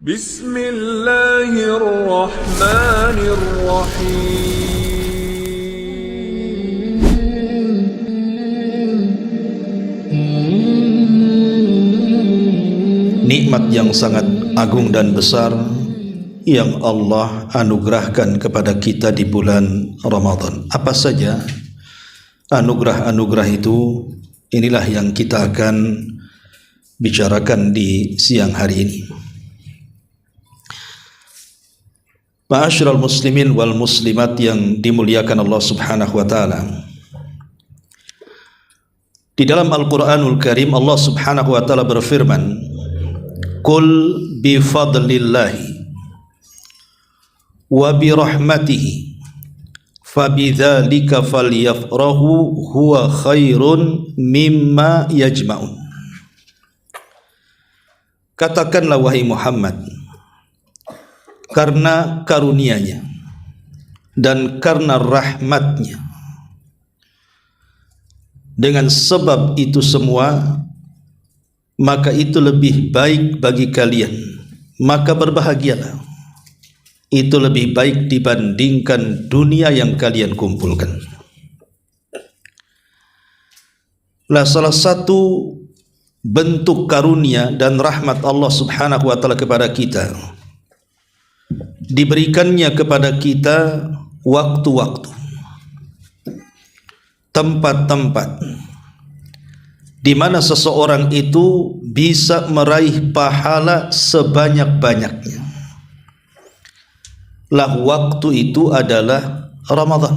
Bismillahirrahmanirrahim. Nikmat yang sangat agung dan besar yang Allah anugerahkan kepada kita di bulan Ramadan. Apa saja anugerah-anugerah itu? Inilah yang kita akan bicarakan di siang hari ini. Ma'asyiral muslimin wal muslimat yang dimuliakan Allah Subhanahu wa taala. Di dalam Al-Qur'anul Karim Allah Subhanahu wa taala berfirman, "Qul bi fadlillahi wa bi rahmatihi fabidzalika falyafrahu huwa khairun mimma yajma'un." Katakanlah wahai Muhammad, karena karunia-Nya dan karena rahmat-Nya, dengan sebab itu semua maka itu lebih baik bagi kalian, maka berbahagialah. Itu lebih baik dibandingkan dunia yang kalian kumpulkan. Nah, salah satu bentuk karunia dan rahmat Allah Subhanahu wa taala kepada kita, diberikannya kepada kita waktu-waktu, tempat-tempat di mana seseorang itu bisa meraih pahala sebanyak-banyaknya. Lah waktu itu adalah Ramadan.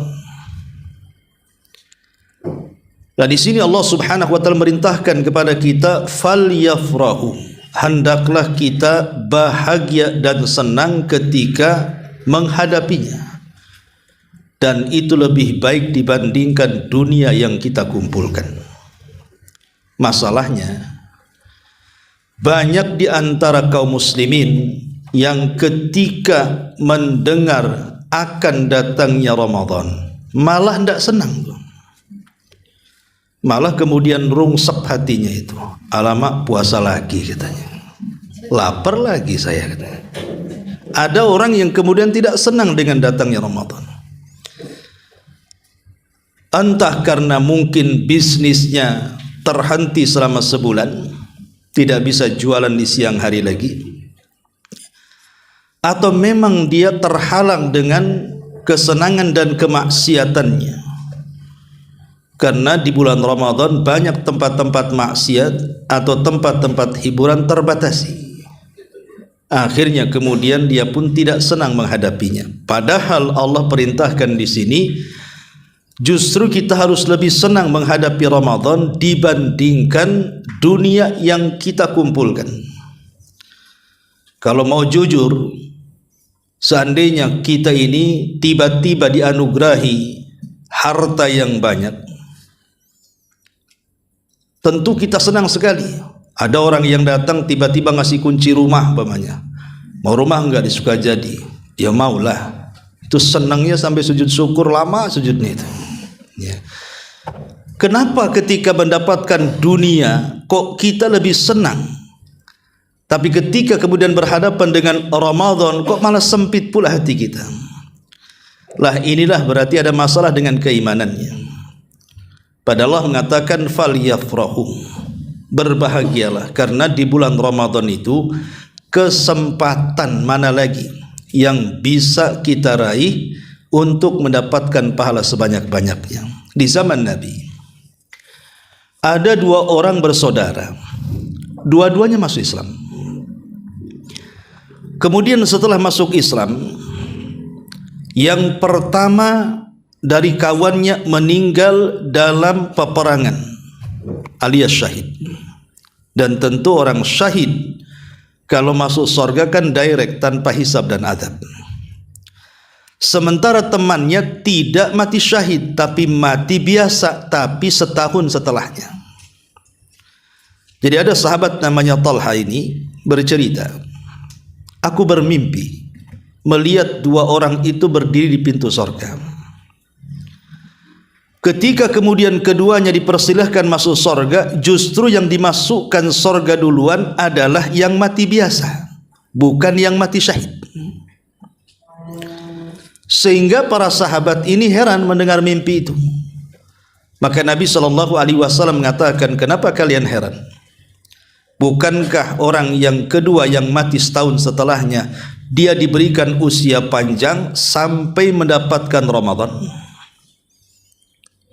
Nah, di sini Allah Subhanahu wa taala merintahkan kepada kita falyafrahu, hendaklah kita bahagia dan senang ketika menghadapinya, dan itu lebih baik dibandingkan dunia yang kita kumpulkan. Masalahnya, banyak di antara kaum muslimin yang ketika mendengar akan datangnya Ramadan malah tidak senang, malah kemudian rungsek hatinya itu. Alamak, puasa lagi katanya, lapar lagi saya katanya. Ada orang yang kemudian tidak senang dengan datangnya Ramadan, entah karena mungkin bisnisnya terhenti selama sebulan, tidak bisa jualan di siang hari lagi, atau memang dia terhalang dengan kesenangan dan kemaksiatannya. Karena di bulan Ramadan banyak tempat-tempat maksiat atau tempat-tempat hiburan terbatasi. Akhirnya kemudian dia pun tidak senang menghadapinya. Padahal Allah perintahkan di sini, justru kita harus lebih senang menghadapi Ramadan dibandingkan dunia yang kita kumpulkan. Kalau mau jujur, seandainya kita ini tiba-tiba dianugerahi harta yang banyak, tentu kita senang sekali. Ada orang yang datang tiba-tiba ngasih kunci rumah umpamanya. Mau rumah enggak, disuka jadi, ya maulah. Itu senangnya sampai sujud syukur, lama sujudnya itu. Ya. Kenapa ketika mendapatkan dunia kok kita lebih senang, tapi ketika kemudian berhadapan dengan Ramadan kok malah sempit pula hati kita? Lah, inilah berarti ada masalah dengan keimanannya. Padahal Allah mengatakan falyafrahu, berbahagialah, karena di bulan Ramadan itu kesempatan mana lagi yang bisa kita raih untuk mendapatkan pahala sebanyak-banyaknya. Di zaman Nabi ada dua orang bersaudara, dua-duanya masuk Islam. Kemudian setelah masuk Islam, yang pertama dari kawannya meninggal dalam peperangan alias syahid. Dan tentu orang syahid kalau masuk surga kan direct, tanpa hisab dan adab. Sementara temannya tidak mati syahid, tapi mati biasa, tapi setahun setelahnya. Jadi ada sahabat namanya Talha ini bercerita, aku bermimpi melihat dua orang itu berdiri di pintu surga. Ketika kemudian keduanya dipersilahkan masuk surga, justru yang dimasukkan surga duluan adalah yang mati biasa. bukan yang mati syahid. Sehingga para sahabat ini heran mendengar mimpi itu. Maka Nabi SAW mengatakan, kenapa kalian heran? Bukankah orang yang kedua yang mati setahun setelahnya, dia diberikan usia panjang sampai mendapatkan Ramadan?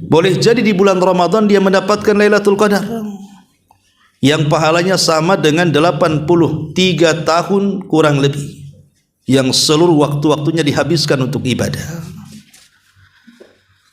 Boleh jadi di bulan Ramadan dia mendapatkan Lailatul Qadar yang pahalanya sama dengan 83 tahun kurang lebih, yang seluruh waktu-waktunya dihabiskan untuk ibadah.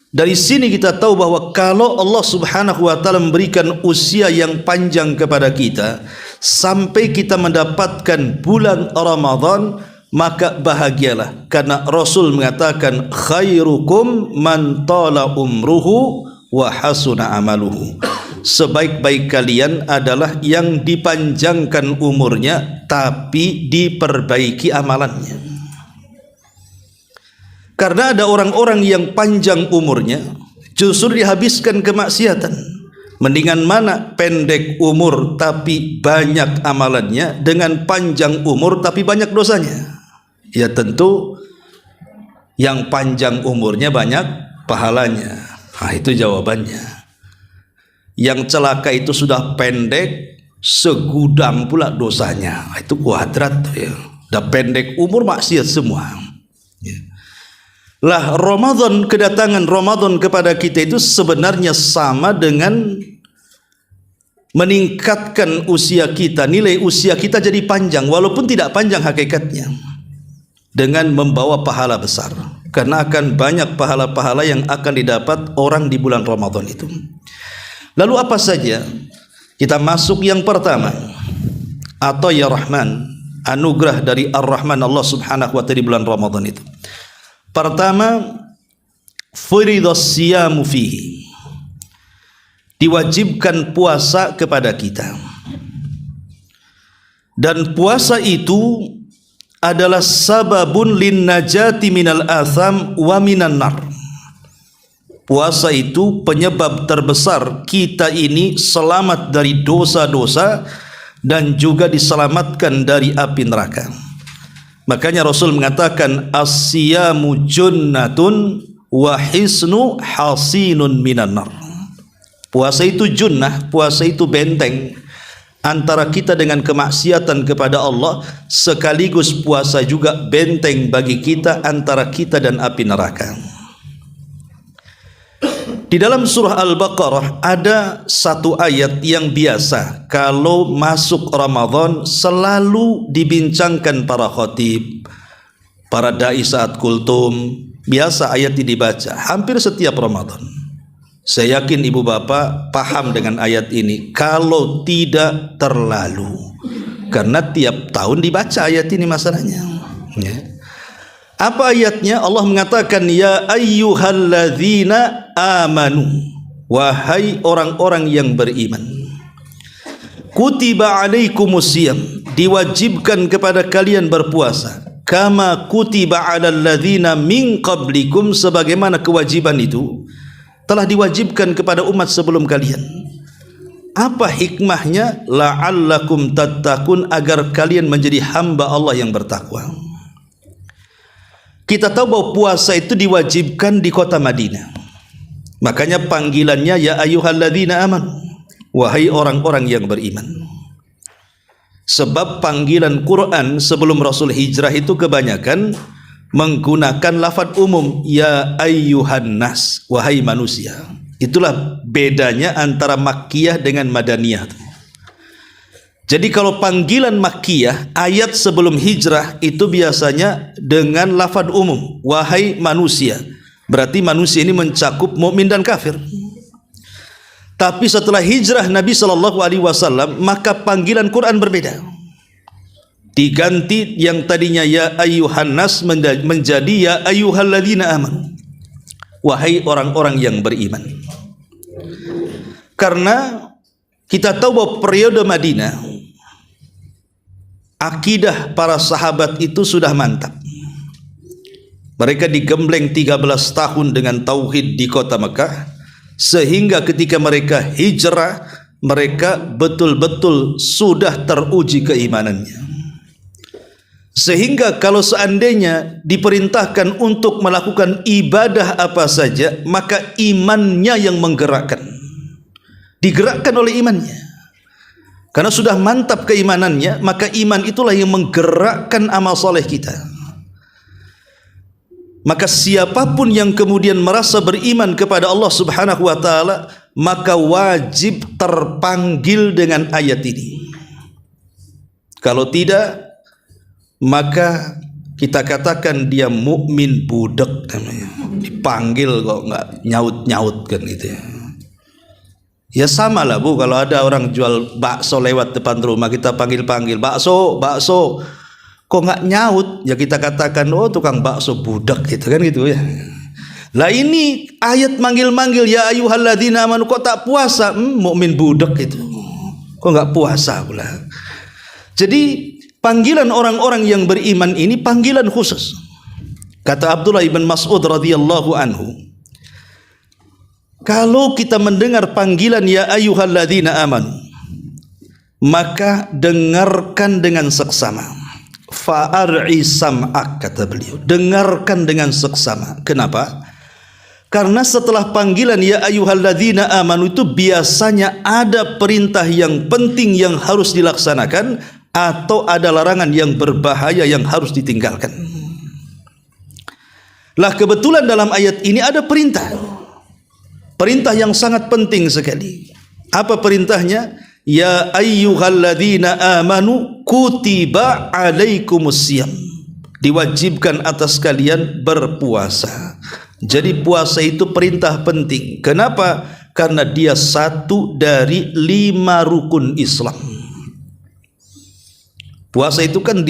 Dari sini kita tahu bahwa kalau Allah Subhanahu wa taala memberikan usia yang panjang kepada kita sampai kita mendapatkan bulan Ramadan, maka bahagialah, karena Rasul mengatakan khairukum man tala umruhu wa hasuna amaluhu. Sebaik-baik kalian adalah yang dipanjangkan umurnya tapi diperbaiki amalannya. Karena ada orang-orang yang panjang umurnya justru dihabiskan kemaksiatan. Mendingan mana pendek umur tapi banyak amalannya dengan panjang umur tapi banyak dosanya? Ya tentu yang panjang umurnya banyak pahalanya. Nah, itu jawabannya. Yang celaka itu sudah pendek, segudang pula dosanya. Nah, itu kuadrat tuh ya. Udah pendek umur maksiat semua. Ya. Lah Ramadan, kedatangan Ramadan kepada kita itu sebenarnya sama dengan meningkatkan usia kita, nilai usia kita jadi panjang walaupun tidak panjang hakikatnya, dengan membawa pahala besar, karena akan banyak pahala-pahala yang akan didapat orang di bulan Ramadan itu. Lalu apa saja? Kita masuk yang pertama, atau ya Rahman, anugerah dari Ar-Rahman Allah Subhanahu wa taala di bulan Ramadan itu. Pertama, furidas siyamu fihi, diwajibkan puasa kepada kita, dan puasa itu adalah sababun lin najati minal atham wa minan nar. Puasa itu penyebab terbesar kita ini selamat dari dosa-dosa dan juga diselamatkan dari api neraka. Makanya Rasul mengatakan as-siyamu junnatun wa hisnu hasinun minan nar. Puasa itu junnah, puasa itu benteng antara kita dengan kemaksiatan kepada Allah, sekaligus puasa juga benteng bagi kita antara kita dan api neraka. Di dalam surah Al-Baqarah ada satu ayat yang biasa kalau masuk Ramadan selalu dibincangkan para khatib, para dai saat kultum. Biasa ayat ini dibaca hampir setiap Ramadan. Saya yakin ibu bapak paham dengan ayat ini, kalau tidak terlalu, karena tiap tahun dibaca ayat ini masalahnya ya. Apa ayatnya? Allah mengatakan ya ayyuhalladzina amanu, wahai orang-orang yang beriman, kutiba alaikumusiyam, diwajibkan kepada kalian berpuasa, kama kutiba alal ladzina min qablikum, sebagaimana kewajiban itu telah diwajibkan kepada umat sebelum kalian. Apa hikmahnya? La'allakum tattaqun, agar kalian menjadi hamba Allah yang bertakwa. Kita tahu bahwa puasa itu diwajibkan di kota Madinah. Makanya panggilannya ya ayyuhalladzina amanu, wahai orang-orang yang beriman. Sebab panggilan Quran sebelum Rasul hijrah itu kebanyakan menggunakan lafaz umum, ya ayyuhan nas, wahai manusia. Itulah bedanya antara Makkiyah dengan Madaniyah. Jadi kalau panggilan Makkiyah, ayat sebelum hijrah itu biasanya dengan lafaz umum, wahai manusia. Berarti manusia ini mencakup mukmin dan kafir. Tapi setelah hijrah Nabi SAW, maka panggilan Quran berbeda. Diganti yang tadinya ya ayyuhan nas menjadi ya ayyuhalladzina amanu, wahai orang-orang yang beriman. Karena kita tahu bahwa periode Madinah, akidah para sahabat itu sudah mantap. Mereka digembleng 13 tahun dengan tauhid di kota Mekah, sehingga ketika mereka hijrah, mereka betul-betul sudah teruji keimanannya. Sehingga kalau seandainya diperintahkan untuk melakukan ibadah apa saja, maka imannya yang menggerakkan, digerakkan oleh imannya. Karena sudah mantap keimanannya, maka iman itulah yang menggerakkan amal soleh kita. Maka siapapun yang kemudian merasa beriman kepada Allah Subhanahu wa ta'ala, maka wajib terpanggil dengan ayat ini. Kalau tidak, maka kita katakan dia mukmin budak namanya. Dipanggil kok nggak nyaut-nyaut kan itu ya. Ya sama lah Bu, kalau ada orang jual bakso lewat depan rumah, kita panggil-panggil, bakso, bakso, kok nggak nyaut, ya kita katakan oh tukang bakso budak gitu kan gitu ya. Lah ini ayat manggil-manggil, ya ayyuhalladzina amanu, kok tak puasa, mukmin budak gitu, kok nggak puasa pula. Jadi panggilan orang-orang yang beriman ini panggilan khusus. Kata Abdullah ibn Mas'ud radhiyallahu anhu, kalau kita mendengar panggilan ya ayyuhalladzina amanu, maka dengarkan dengan seksama. Fa'ar'i sam'ak, kata beliau, dengarkan dengan seksama. Kenapa? Karena setelah panggilan ya ayyuhalladzina amanu itu biasanya ada perintah yang penting yang harus dilaksanakan, atau ada larangan yang berbahaya yang harus ditinggalkan. Lah kebetulan dalam ayat ini ada perintah, perintah yang sangat penting sekali. Apa perintahnya? Ya ayyuhalladzina amanu kutiba alaikumusiyam, diwajibkan atas kalian berpuasa. Jadi puasa itu perintah penting. Kenapa? Karena dia satu dari 5 rukun Islam. Puasa itu kan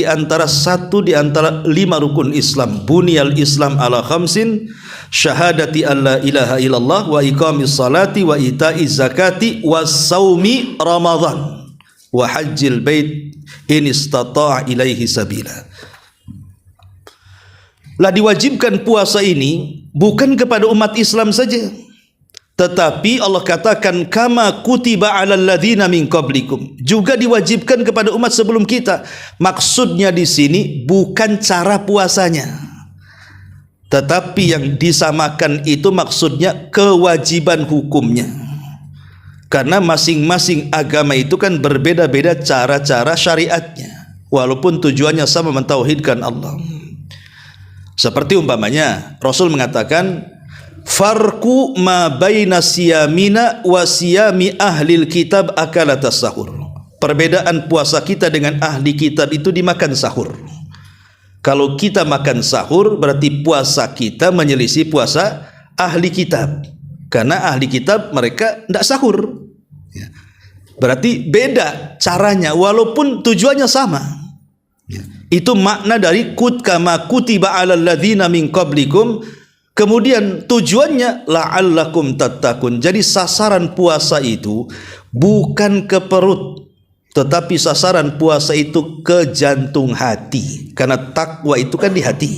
satu di antara 5 rukun Islam. Bunyal Islam ala khamsin, syahadati alla ilaha illallah, wa iqamis salati, wa ita'iz zakati, wa saumi ramadhan, wa hajjil bait in istata'a ilaihi sabila. Lah diwajibkan puasa ini bukan kepada umat Islam saja, tetapi Allah katakan kama kutiba 'alal ladzina min qablikum, juga diwajibkan kepada umat sebelum kita. Maksudnya di sini bukan cara puasanya, tetapi yang disamakan itu maksudnya kewajiban hukumnya. Karena masing-masing agama itu kan berbeda-beda cara-cara syariatnya, walaupun tujuannya sama, mentauhidkan Allah. Seperti umpamanya Rasul mengatakan farku ma baina siyamina wa siyami ahlil kitab akalatas sahur. Perbedaan puasa kita dengan ahli kitab itu dimakan sahur. Kalau kita makan sahur berarti puasa kita menyelisih puasa ahli kitab. Karena ahli kitab mereka tidak sahur. Berarti beda caranya walaupun tujuannya sama. Itu makna dari kama kutiba 'alal ladzina min qablikum. Kemudian tujuannya la'allakum tattaqun. Jadi sasaran puasa itu bukan ke perut, tetapi sasaran puasa itu ke jantung hati. Karena takwa itu kan di hati.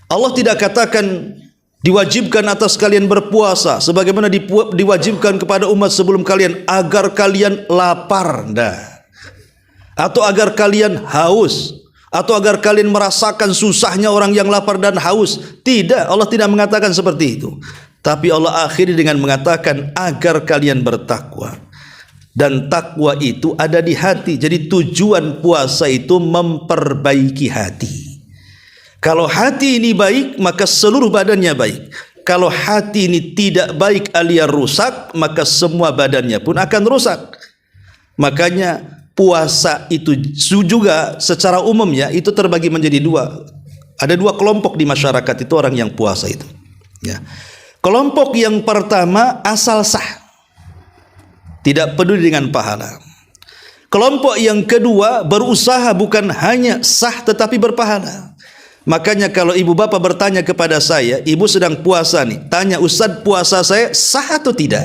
Allah tidak katakan diwajibkan atas kalian berpuasa sebagaimana diwajibkan kepada umat sebelum kalian agar kalian lapar, atau agar kalian haus, atau agar kalian merasakan susahnya orang yang lapar dan haus. Tidak, Allah tidak mengatakan seperti itu. Tapi Allah akhiri dengan mengatakan agar kalian bertakwa. Dan takwa itu ada di hati. Jadi tujuan puasa itu memperbaiki hati. Kalau hati ini baik, maka seluruh badannya baik. Kalau hati ini tidak baik alias rusak, maka semua badannya pun akan rusak. Makanya puasa itu juga secara umumnya itu terbagi menjadi 2. Ada 2 kelompok di masyarakat itu orang yang puasa itu. Ya. Kelompok yang pertama asal sah, tidak peduli dengan pahala. Kelompok yang kedua berusaha bukan hanya sah tetapi berpahala. Makanya kalau ibu bapak bertanya kepada saya, ibu sedang puasa nih, tanya Ustadz puasa saya sah atau tidak?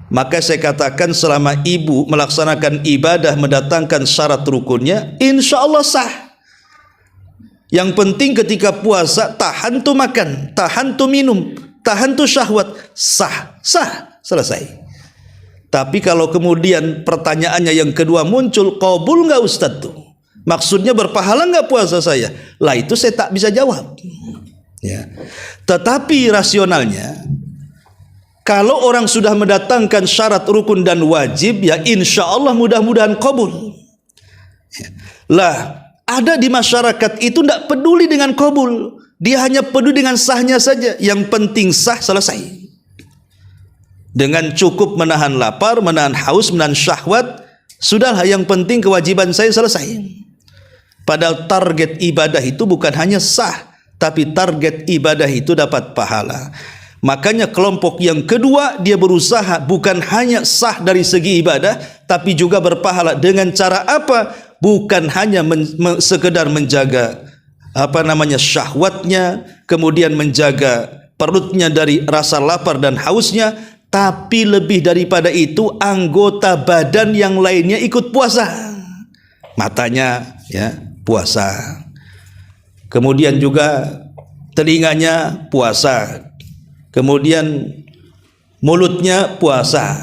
Maka saya katakan selama ibu melaksanakan ibadah mendatangkan syarat rukunnya, insya Allah sah. Yang penting ketika puasa tahan tuh makan, tahan tuh minum, tahan tuh syahwat, sah, selesai. Tapi kalau kemudian pertanyaannya yang kedua muncul, qabul nggak Ustadz tuh? Maksudnya berpahala nggak puasa saya? Lah itu saya tak bisa jawab. Ya. Tetapi rasionalnya, kalau orang sudah mendatangkan syarat rukun dan wajib, ya insya Allah mudah-mudahan kabul. Ya. Lah ada di masyarakat itu tidak peduli dengan kabul, dia hanya peduli dengan sahnya saja. Yang penting sah, selesai. Dengan cukup menahan lapar, menahan haus, menahan syahwat, sudahlah, yang penting kewajiban saya selesai. Padahal target ibadah itu bukan hanya sah, tapi target ibadah itu dapat pahala. Makanya kelompok yang kedua, dia berusaha bukan hanya sah dari segi ibadah, tapi juga berpahala. Dengan cara apa? Bukan hanya sekedar menjaga syahwatnya, kemudian menjaga perutnya dari rasa lapar dan hausnya, tapi lebih daripada itu anggota badan yang lainnya ikut puasa. Matanya ya puasa, kemudian juga telinganya puasa, kemudian mulutnya puasa.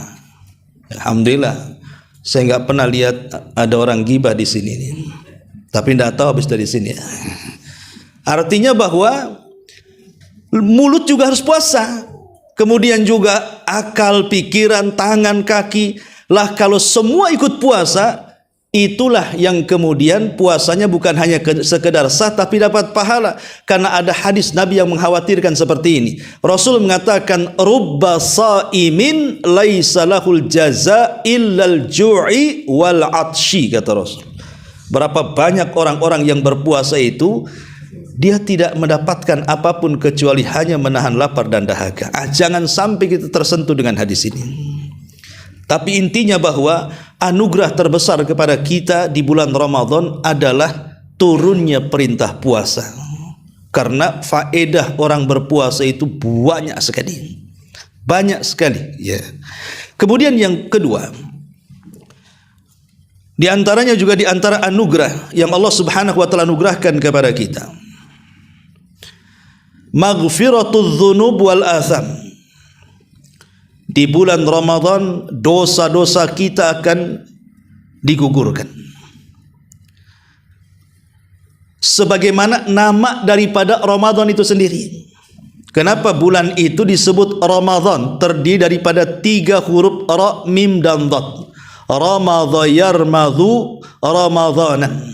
Alhamdulillah, saya nggak pernah lihat ada orang gibah di sini nih. Tapi tidak tahu habis dari sini. Artinya bahwa mulut juga harus puasa. Kemudian juga akal, pikiran, tangan, kaki. Lah kalau semua ikut puasa, itulah yang kemudian puasanya bukan hanya sekedar sah, tapi dapat pahala. Karena ada hadis Nabi yang mengkhawatirkan seperti ini. Rasul mengatakan, rubba sa'imin laisa lahul jaza illal ju'i wal atshi, kata Rasul. Berapa banyak orang-orang yang berpuasa itu, dia tidak mendapatkan apapun kecuali hanya menahan lapar dan dahaga. Jangan sampai kita tersentuh dengan hadis ini. Tapi intinya bahwa anugerah terbesar kepada kita di bulan Ramadan adalah turunnya perintah puasa. Karena faedah orang berpuasa itu banyak sekali. Banyak sekali, ya. Kemudian yang kedua, di antaranya juga di antara anugerah yang Allah Subhanahu wa taala anugerahkan kepada kita, maghfiratudz dzunub wal atham. Di bulan Ramadan dosa-dosa kita akan digugurkan. Sebagaimana nama daripada Ramadan itu sendiri. Kenapa bulan itu disebut Ramadan? Terdiri daripada 3 huruf ra, mim dan dad. Ramadha yarmadhu ramadhanan.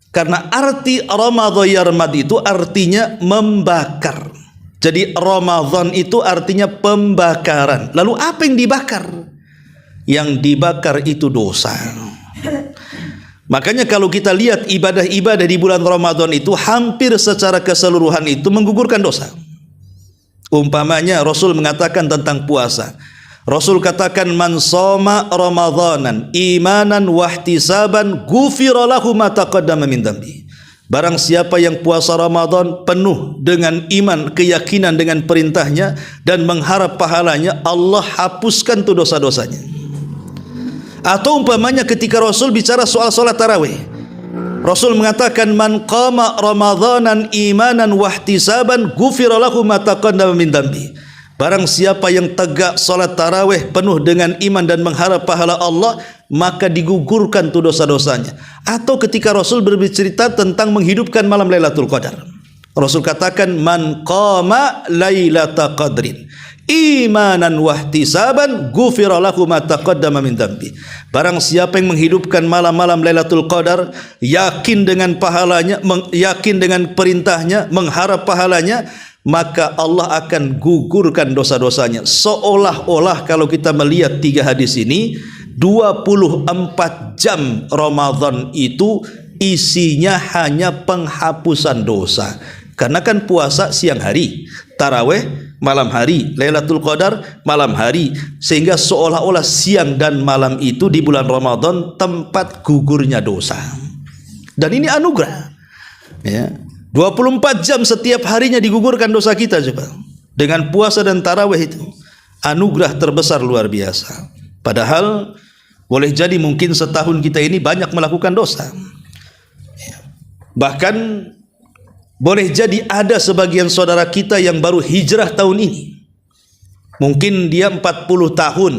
Karena arti Ramadha yarmad itu artinya membakar. Jadi Ramadan itu artinya pembakaran. Lalu apa yang dibakar? Yang dibakar itu dosa. Makanya kalau kita lihat ibadah-ibadah di bulan Ramadan itu hampir secara keseluruhan itu menggugurkan dosa. Umpamanya Rasul mengatakan tentang puasa. Rasul katakan, man shoma ramadhanan imanan wahtisaban ghufira lahu ma taqaddama min dhanbi. Barang siapa yang puasa Ramadan penuh dengan iman, keyakinan dengan perintahnya dan mengharap pahalanya, Allah hapuskan tuh dosa-dosanya. Atau umpamanya ketika Rasul bicara soal salat tarawih, Rasul mengatakan, man qama ramadhanan imanan wahtisaban ghufira lahu ma taqaddama min dhanbi. Barang siapa yang tegak salat tarawih penuh dengan iman dan mengharap pahala Allah, maka digugurkan tuh dosa-dosanya. Atau ketika Rasul berbicara tentang menghidupkan malam Lailatul Qadar, Rasul katakan, man qama lailata qadrin imanan wahtisaban ghufira lahu ma taqaddama min dhanbi. Barang siapa yang menghidupkan malam-malam Lailatul Qadar, yakin dengan pahalanya, yakin dengan perintahnya, mengharap pahalanya, maka Allah akan gugurkan dosa-dosanya. Seolah-olah kalau kita melihat 3 hadis ini, 24 jam Ramadan itu isinya hanya penghapusan dosa. Karena kan puasa siang hari, tarawih malam hari, Lailatul Qadar malam hari, sehingga seolah-olah siang dan malam itu di bulan Ramadan tempat gugurnya dosa. Dan ini anugerah, ya. 24 jam setiap harinya digugurkan dosa kita, coba. Dengan puasa dan tarawih itu anugerah terbesar luar biasa. Padahal boleh jadi mungkin setahun kita ini banyak melakukan dosa. Bahkan boleh jadi ada sebagian saudara kita yang baru hijrah tahun ini. Mungkin dia 40 tahun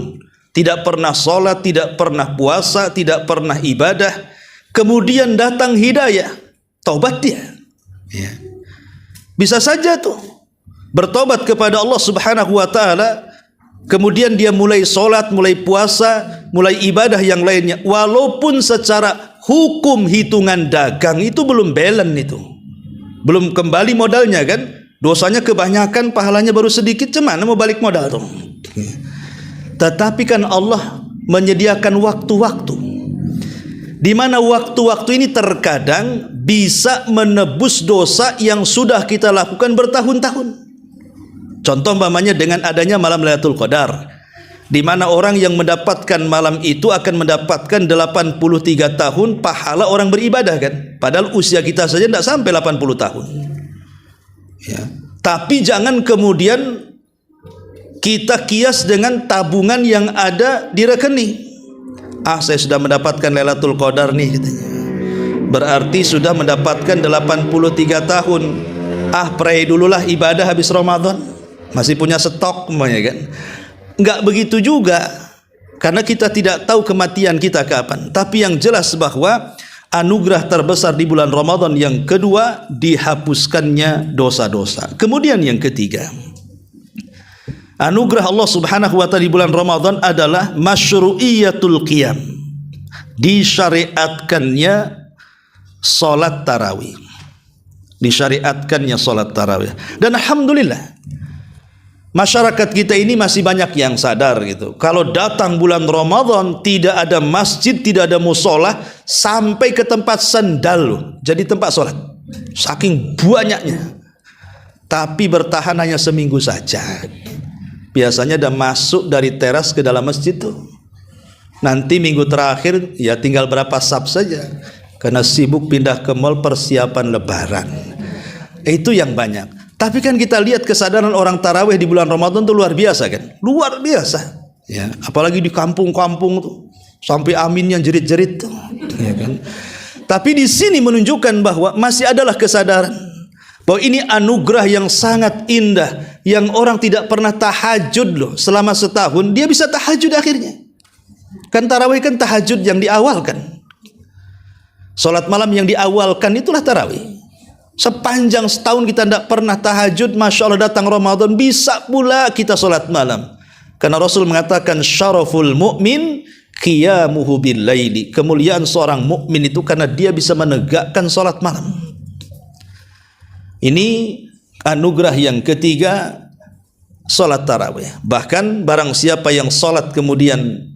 tidak pernah sholat, tidak pernah puasa, tidak pernah ibadah. kemudian datang hidayah, taubat dia. Ya. Bisa saja tuh bertobat kepada Allah Subhanahu wa taala, kemudian dia mulai sholat, mulai puasa, mulai ibadah yang lainnya, walaupun secara hukum hitungan dagang itu belum balance, itu belum kembali modalnya kan, dosanya kebanyakan, pahalanya baru sedikit, cuman mau balik modal tuh. Tetapi kan Allah menyediakan waktu-waktu di mana waktu-waktu ini terkadang bisa menebus dosa yang sudah kita lakukan bertahun-tahun. Contoh umpamanya dengan adanya malam Lailatul Qadar, di mana orang yang mendapatkan malam itu akan mendapatkan 83 tahun pahala orang beribadah kan. Padahal usia kita saja tidak sampai 80 tahun. Ya. Tapi jangan kemudian kita kias dengan tabungan yang ada di rekening. Ah, saya sudah mendapatkan Lailatul Qadar nih katanya, berarti sudah mendapatkan 83 tahun. Ah, pray dululah ibadah habis Ramadan, masih punya stok umpamanya kan. Enggak begitu juga, karena kita tidak tahu kematian kita kapan. Tapi yang jelas bahwa anugerah terbesar di bulan Ramadan yang kedua, dihapuskannya dosa-dosa. Kemudian yang ketiga, anugerah Allah Subhanahu wa taala di bulan Ramadan adalah masyru'iyatul qiyam, disyariatkannya salat tarawih. Disyariatkannya salat tarawih. Dan alhamdulillah masyarakat kita ini masih banyak yang sadar gitu. Kalau datang bulan Ramadan tidak ada masjid, tidak ada musola, sampai ke tempat sendal loh, jadi tempat sholat. Saking banyaknya. Tapi bertahan hanya seminggu saja. Biasanya udah masuk dari teras ke dalam masjid tuh. Nanti minggu terakhir ya tinggal berapa sab saja, karena sibuk pindah ke mall persiapan lebaran. Itu yang banyak. Tapi kan kita lihat kesadaran orang tarawih di bulan Ramadan itu luar biasa kan? Luar biasa. Ya, apalagi di kampung-kampung tuh, sampai aminnya jerit-jerit tuh, ya kan? Tapi di sini menunjukkan bahwa masih adalah kesadaran bahwa ini anugerah yang sangat indah, yang orang tidak pernah tahajud loh selama setahun, dia bisa tahajud akhirnya. Kan tarawih kan tahajud yang diawalkan. Salat malam yang diawalkan itulah tarawih. Sepanjang setahun kita tidak pernah tahajud, Masya Allah datang Ramadan bisa pula kita salat malam. Karena Rasul mengatakan syaraful mu'min qiyamuhu bil laili. Kemuliaan seorang mukmin itu karena dia bisa menegakkan salat malam. Ini anugerah yang ketiga, salat tarawih. Bahkan barang siapa yang salat kemudian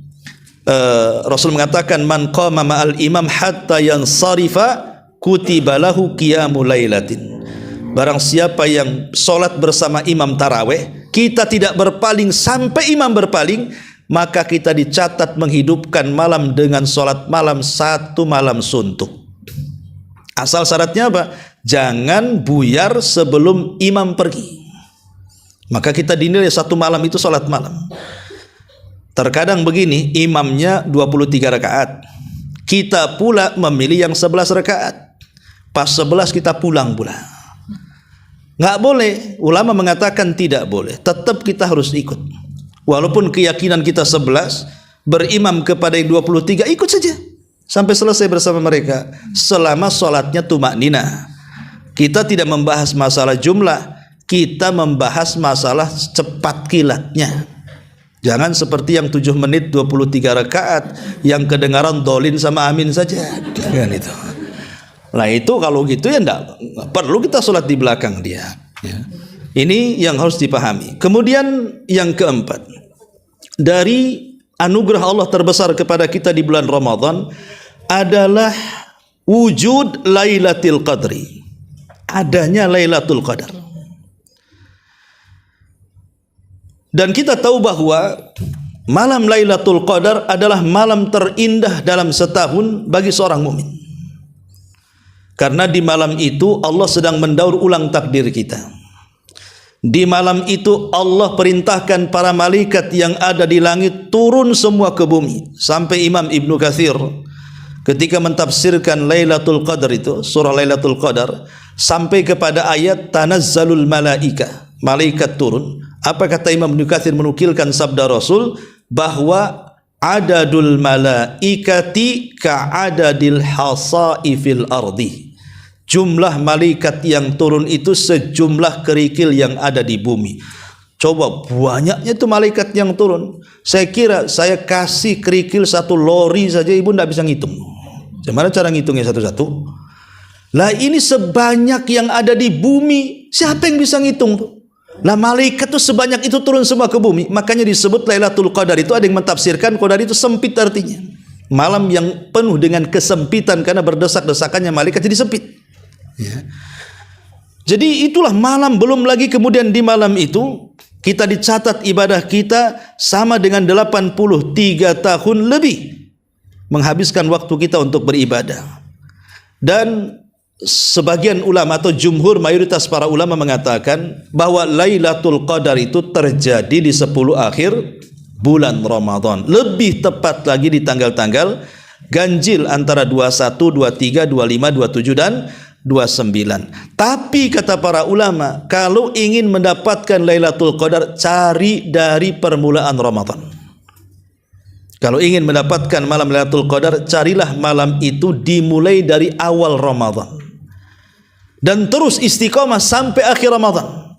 Rasul mengatakan man qama ma'al imam hatta yansarifa kutiba lahu qiyamul lailatin. Barang siapa yang salat bersama imam tarawih, kita tidak berpaling sampai imam berpaling, maka kita dicatat menghidupkan malam dengan salat malam satu malam suntuk. Asal syaratnya apa? Jangan buyar sebelum imam pergi. Maka kita dinilai satu malam itu salat malam. Terkadang begini, imamnya 23 rakaat, kita pula memilih yang 11 rakaat. Pas 11 kita pulang pula. Nggak boleh. Ulama mengatakan tidak boleh. Tetap kita harus ikut. Walaupun keyakinan kita 11, berimam kepada yang 23, ikut saja sampai selesai bersama mereka. Selama sholatnya tumakninah. Kita tidak membahas masalah jumlah, kita membahas masalah cepat kilatnya. Jangan seperti yang 7 menit 23 rakaat yang kedengaran dolin sama amin saja. Kan itu. Nah itu kalau gitu ya enggak perlu kita sholat di belakang dia ya. Ini yang harus dipahami. Kemudian yang keempat, dari anugerah Allah terbesar kepada kita di bulan Ramadan adalah wujud Lailatul Qadri. Adanya Lailatul Qadar. Dan kita tahu bahwa malam Lailatul Qadar adalah malam terindah dalam setahun bagi seorang mukmin. Karena di malam itu Allah sedang mendaur ulang takdir kita. Di malam itu Allah perintahkan para malaikat yang ada di langit turun semua ke bumi. Sampai Imam Ibnu Katsir ketika mentafsirkan Lailatul Qadar itu, surah Lailatul Qadar, sampai kepada ayat tanazzalul malaika, malaikat turun. Apa kata Imam Ibnu Katsir menukilkan sabda Rasul bahwa adadul malaikati ka'adadil hasai fil ardi. Jumlah malaikat yang turun itu sejumlah kerikil yang ada di bumi. Coba banyaknya itu malaikat yang turun. Saya kira saya kasih kerikil 1 lori saja ibu tidak bisa ngitung. Gimana cara ngitungnya satu-satu? Lah ini sebanyak yang ada di bumi, siapa yang bisa ngitung tuh? Lah malaikat tuh sebanyak itu turun semua ke bumi. Makanya disebut Lailatul Qadar itu, ada yang mentafsirkan Qadar itu sempit artinya. Malam yang penuh dengan kesempitan karena berdesak-desakannya malaikat jadi sempit. Ya. Jadi itulah malam, belum lagi kemudian di malam itu kita dicatat ibadah kita sama dengan 83 tahun lebih menghabiskan waktu kita untuk beribadah. Dan sebagian ulama atau jumhur mayoritas para ulama mengatakan bahwa Lailatul Qadar itu terjadi di 10 akhir bulan Ramadan. Lebih tepat lagi di tanggal-tanggal ganjil antara 21, 23, 25, 27 dan 29. Tapi kata para ulama, kalau ingin mendapatkan Lailatul Qadar, cari dari permulaan Ramadan. Kalau ingin mendapatkan malam Lailatul Qadar, carilah malam itu dimulai dari awal Ramadan dan terus istiqomah sampai akhir Ramadan.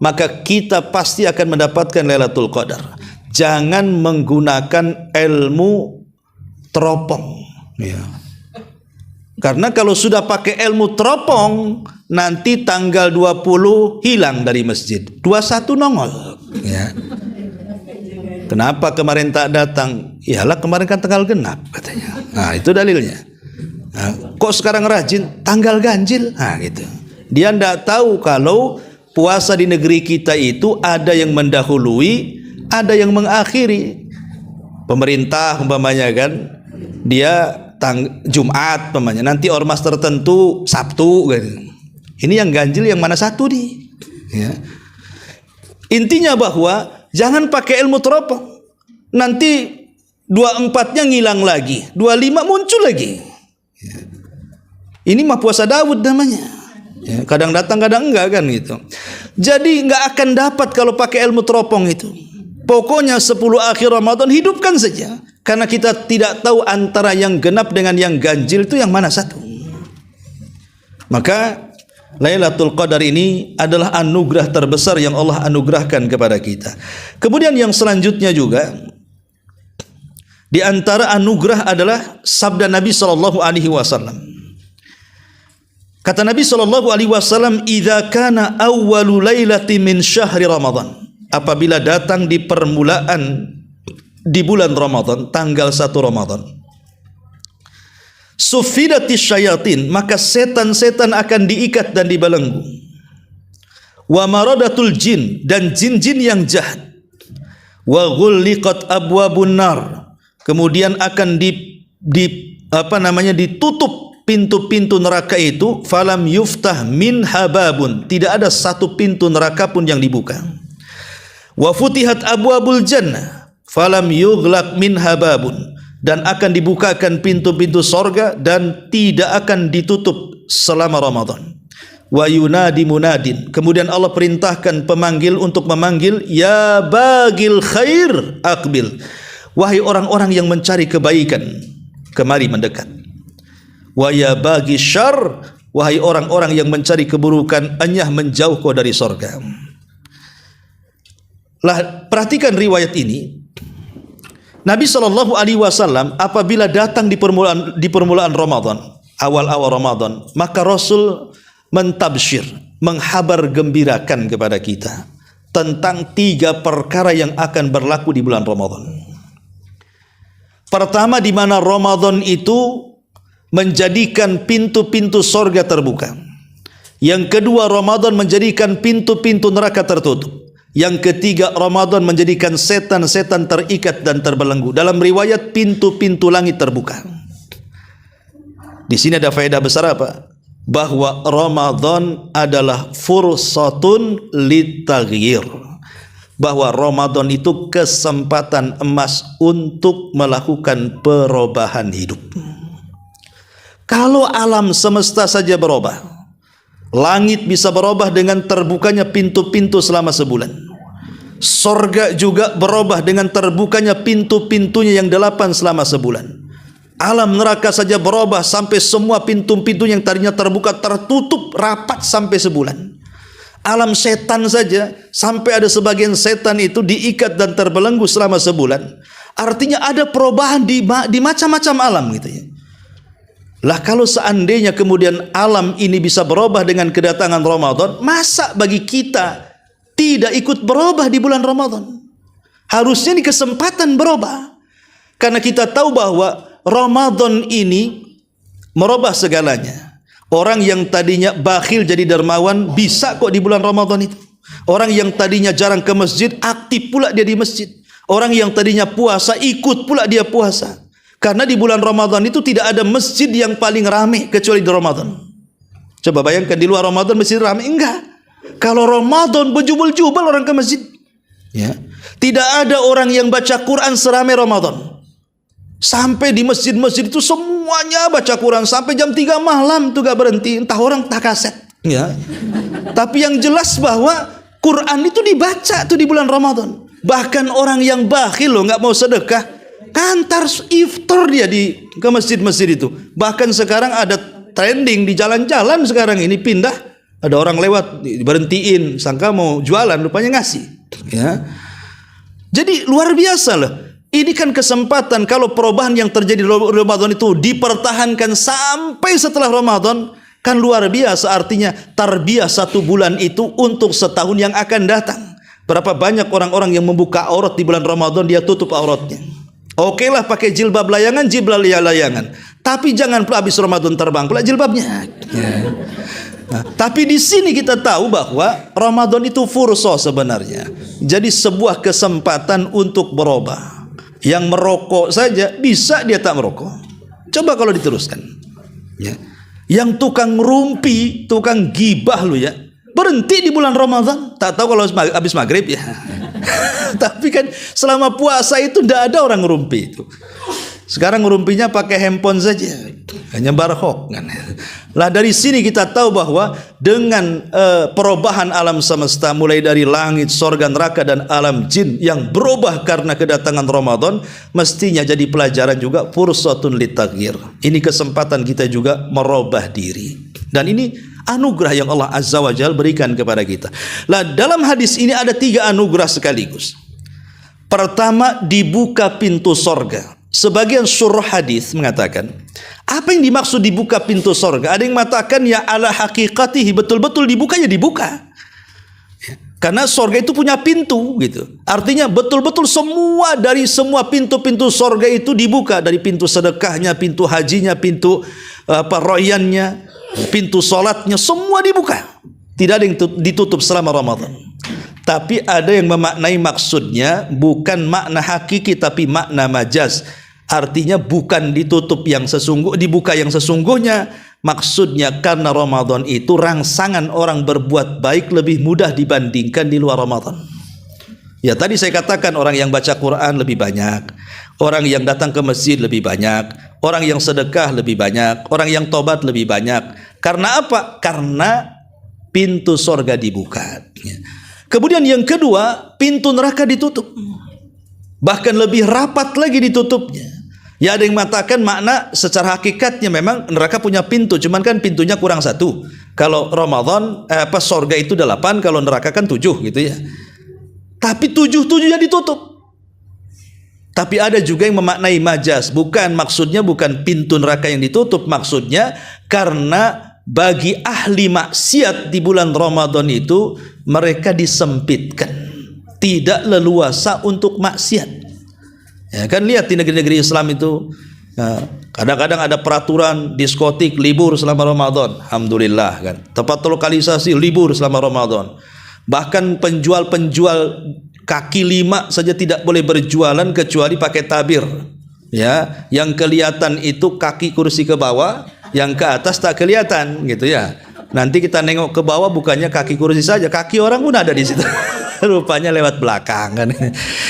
Maka kita pasti akan mendapatkan Lailatul Qadar. Jangan menggunakan ilmu teropong, ya. Karena kalau sudah pakai ilmu teropong, nanti tanggal 20 hilang dari masjid, 21 nongol, ya. Kenapa kemarin tak datang? Iyalah kemarin kan tanggal genap katanya. Nah itu dalilnya. Nah, kok sekarang rajin? Tanggal ganjil. Nah gitu. Dia tidak tahu kalau puasa di negeri kita itu ada yang mendahului, ada yang mengakhiri. Pemerintah umpamanya kan, dia Jumat umpamanya, nanti ormas tertentu Sabtu gitu. Ini yang ganjil yang mana satu nih? Ya. Intinya bahwa jangan pakai ilmu teropong. Nanti 24-nya ngilang lagi, 25 muncul lagi. Ya. Ini mah puasa Daud namanya. Ya, kadang datang kadang enggak kan gitu. Jadi enggak akan dapat kalau pakai ilmu teropong itu. Pokoknya 10 akhir Ramadan hidupkan saja. Karena kita tidak tahu antara yang genap dengan yang ganjil itu yang mana satu. Maka Lailatul Qadar ini adalah anugerah terbesar yang Allah anugerahkan kepada kita. Kemudian yang selanjutnya juga, di antara anugerah adalah sabda Nabi SAW. Kata Nabi SAW, "Idza kana awwalu lailati min syahri Ramadan." Apabila datang di permulaan di bulan Ramadan, tanggal 1 Ramadan, sufidatis syayatin, maka setan-setan akan diikat dan dibelenggu. Wa maradatul jin, dan jin-jin yang jahat. Wa ghulliqat abwabun nar, kemudian akan ditutup pintu-pintu neraka itu. Falam yuftah min hababun, tidak ada satu pintu neraka pun yang dibuka. Wa futihat abwabul jannah falam yughlaq min hababun, dan akan dibukakan pintu-pintu sorga dan tidak akan ditutup selama Ramadan. Wa yunadi munadin, kemudian Allah perintahkan pemanggil untuk memanggil, ya bagil khair aqbil, wahai orang-orang yang mencari kebaikan, kemari mendekat. Wa ya bagi syarr, wahai orang-orang yang mencari keburukan, enyah menjauh kau dari sorga. Lah, perhatikan riwayat ini. Nabi SAW apabila datang di permulaan Ramadan, awal-awal Ramadan, maka Rasul mentabsyir, menghabar gembirakan kepada kita tentang 3 perkara yang akan berlaku di bulan Ramadan. Pertama, di mana Ramadan itu menjadikan pintu-pintu sorga terbuka. Yang kedua, Ramadan menjadikan pintu-pintu neraka tertutup. Yang ketiga, Ramadan menjadikan setan-setan terikat dan terbelenggu. Dalam riwayat, pintu-pintu langit terbuka. Di sini ada faedah besar apa? Bahwa Ramadan adalah fursatun litaghyir. Bahwa Ramadan itu kesempatan emas untuk melakukan perubahan hidup. Kalau alam semesta saja berubah, langit bisa berubah dengan terbukanya pintu-pintu selama sebulan. Sorga juga berubah dengan terbukanya pintu-pintunya yang 8 selama sebulan. Alam neraka saja berubah sampai semua pintu-pintu yang tadinya terbuka tertutup rapat sampai sebulan. Alam setan saja sampai ada sebagian setan itu diikat dan terbelenggu selama sebulan. Artinya ada perubahan di macam-macam alam gitu ya. Lah kalau seandainya kemudian alam ini bisa berubah dengan kedatangan Ramadan, masa bagi kita tidak ikut berubah di bulan Ramadan? Harusnya di kesempatan berubah. Karena kita tahu bahwa Ramadan ini merubah segalanya. Orang yang tadinya bakhil jadi dermawan bisa kok di bulan Ramadan itu. Orang yang tadinya jarang ke masjid aktif pula dia di masjid. Orang yang tadinya puasa ikut pula dia puasa. Karena di bulan Ramadan itu tidak ada masjid yang paling ramai kecuali di Ramadan. Coba bayangkan di luar Ramadan masjid ramai, enggak. Kalau Ramadan berjubel-jubel orang ke masjid. Ya. Tidak ada orang yang baca Quran seramai Ramadan. Sampai di masjid-masjid itu semuanya baca Quran sampai jam 3 malam tuh gak berhenti, entah orang tak kaset. Ya. Tapi yang jelas bahwa Quran itu dibaca tuh di bulan Ramadan. Bahkan orang yang bakhil loh nggak mau sedekah, kantar iftar dia ke masjid-masjid itu. Bahkan sekarang ada trending di jalan-jalan sekarang ini pindah, ada orang lewat berhentiin, sangka mau jualan, rupanya ngasih. Ya. Jadi luar biasa loh. Ini kan kesempatan kalau perubahan yang terjadi di Ramadan itu dipertahankan sampai setelah Ramadan, kan luar biasa. Artinya tarbiyah 1 bulan itu untuk setahun yang akan datang. Berapa banyak orang-orang yang membuka aurat di bulan Ramadan, dia tutup auratnya. Oke lah pakai jilbab layangan, jilbab layangan. Tapi jangan pula habis Ramadan terbang pula jilbabnya. Ya. Nah, tapi di sini kita tahu bahwa Ramadan itu fursa sebenarnya. Jadi sebuah kesempatan untuk berubah. Yang merokok saja bisa dia tak merokok. Coba kalau diteruskan. Ya. Yang tukang rumpi, tukang gibah lu ya, berhenti di bulan Ramadan. Tak tahu kalau habis maghrib ya. Tapi kan selama puasa itu tidak ada orang ngerumpi itu. Sekarang ngerumpinya pakai handphone saja, hanya barhok kan. Lah dari sini kita tahu bahwa dengan perubahan alam semesta mulai dari langit, sorga, neraka dan alam jin yang berubah karena kedatangan Ramadan, mestinya jadi pelajaran juga fursatun litaghyir. Ini kesempatan kita juga merubah diri. Dan ini anugerah yang Allah Azza wa Jalla berikan kepada kita. Lah dalam hadis ini ada 3 anugerah sekaligus. Pertama, dibuka pintu sorga. Sebagian surah hadis mengatakan, apa yang dimaksud dibuka pintu sorga? Ada yang mengatakan ya ala hakikatihi, betul-betul dibukanya dibuka. Karena sorga itu punya pintu gitu. Artinya betul-betul semua dari semua pintu-pintu sorga itu dibuka. Dari pintu sedekahnya, pintu hajinya, pintu royannya, pintu sholatnya, semua dibuka. Tidak ada yang ditutup selama Ramadan. Tapi ada yang memaknai maksudnya bukan makna hakiki tapi makna majaz. Artinya bukan ditutup yang dibuka yang sesungguhnya. Maksudnya karena Ramadan itu rangsangan orang berbuat baik lebih mudah dibandingkan di luar Ramadan. Ya tadi saya katakan orang yang baca Quran lebih banyak, orang yang datang ke masjid lebih banyak, orang yang sedekah lebih banyak, orang yang tobat lebih banyak. Karena apa? Karena pintu sorga dibuka. Kemudian yang kedua, pintu neraka ditutup. Bahkan lebih rapat lagi ditutupnya. Ya ada yang mengatakan makna secara hakikatnya memang neraka punya pintu, cuman kan pintunya kurang 1. Kalau Ramadan sorga itu 8, kalau neraka kan 7 gitu ya. Tapi 7-7-nya ditutup. Tapi ada juga yang memaknai majaz, maksudnya bukan pintu neraka yang ditutup, maksudnya karena bagi ahli maksiat di bulan Ramadan itu mereka disempitkan, tidak leluasa untuk maksiat. Ya kan lihat di negeri-negeri Islam itu kadang-kadang ada peraturan diskotik libur selama Ramadan. Alhamdulillah kan. Tempat lokalisasi libur selama Ramadan. Bahkan penjual-penjual kaki 5 saja tidak boleh berjualan kecuali pakai tabir. Ya, yang kelihatan itu kaki kursi ke bawah, yang ke atas tak kelihatan gitu ya. Nanti kita nengok ke bawah bukannya kaki kursi saja, kaki orang pun ada di situ. Rupanya lewat belakang kan.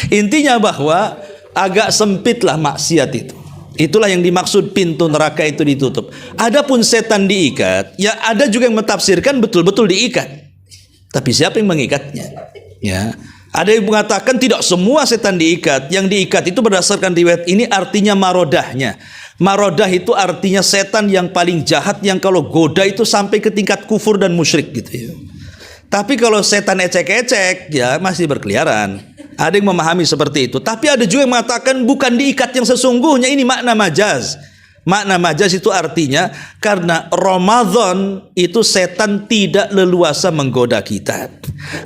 Intinya bahwa agak sempitlah maksiat itu. Itulah yang dimaksud pintu neraka itu ditutup. Adapun setan diikat, ya ada juga yang mentafsirkan betul-betul diikat. Tapi siapa yang mengikatnya? Ya, Ada yang mengatakan tidak semua setan diikat. Yang diikat itu berdasarkan riwayat ini artinya marodahnya. Marodah itu artinya setan yang paling jahat, yang kalau goda itu sampai ke tingkat kufur dan musyrik gitu ya. Tapi kalau setan ecek-ecek ya masih berkeliaran. Ada yang memahami seperti itu. Tapi ada juga yang mengatakan bukan diikat yang sesungguhnya, ini makna majaz. Makna majaz itu artinya karena Ramadan itu setan tidak leluasa menggoda kita.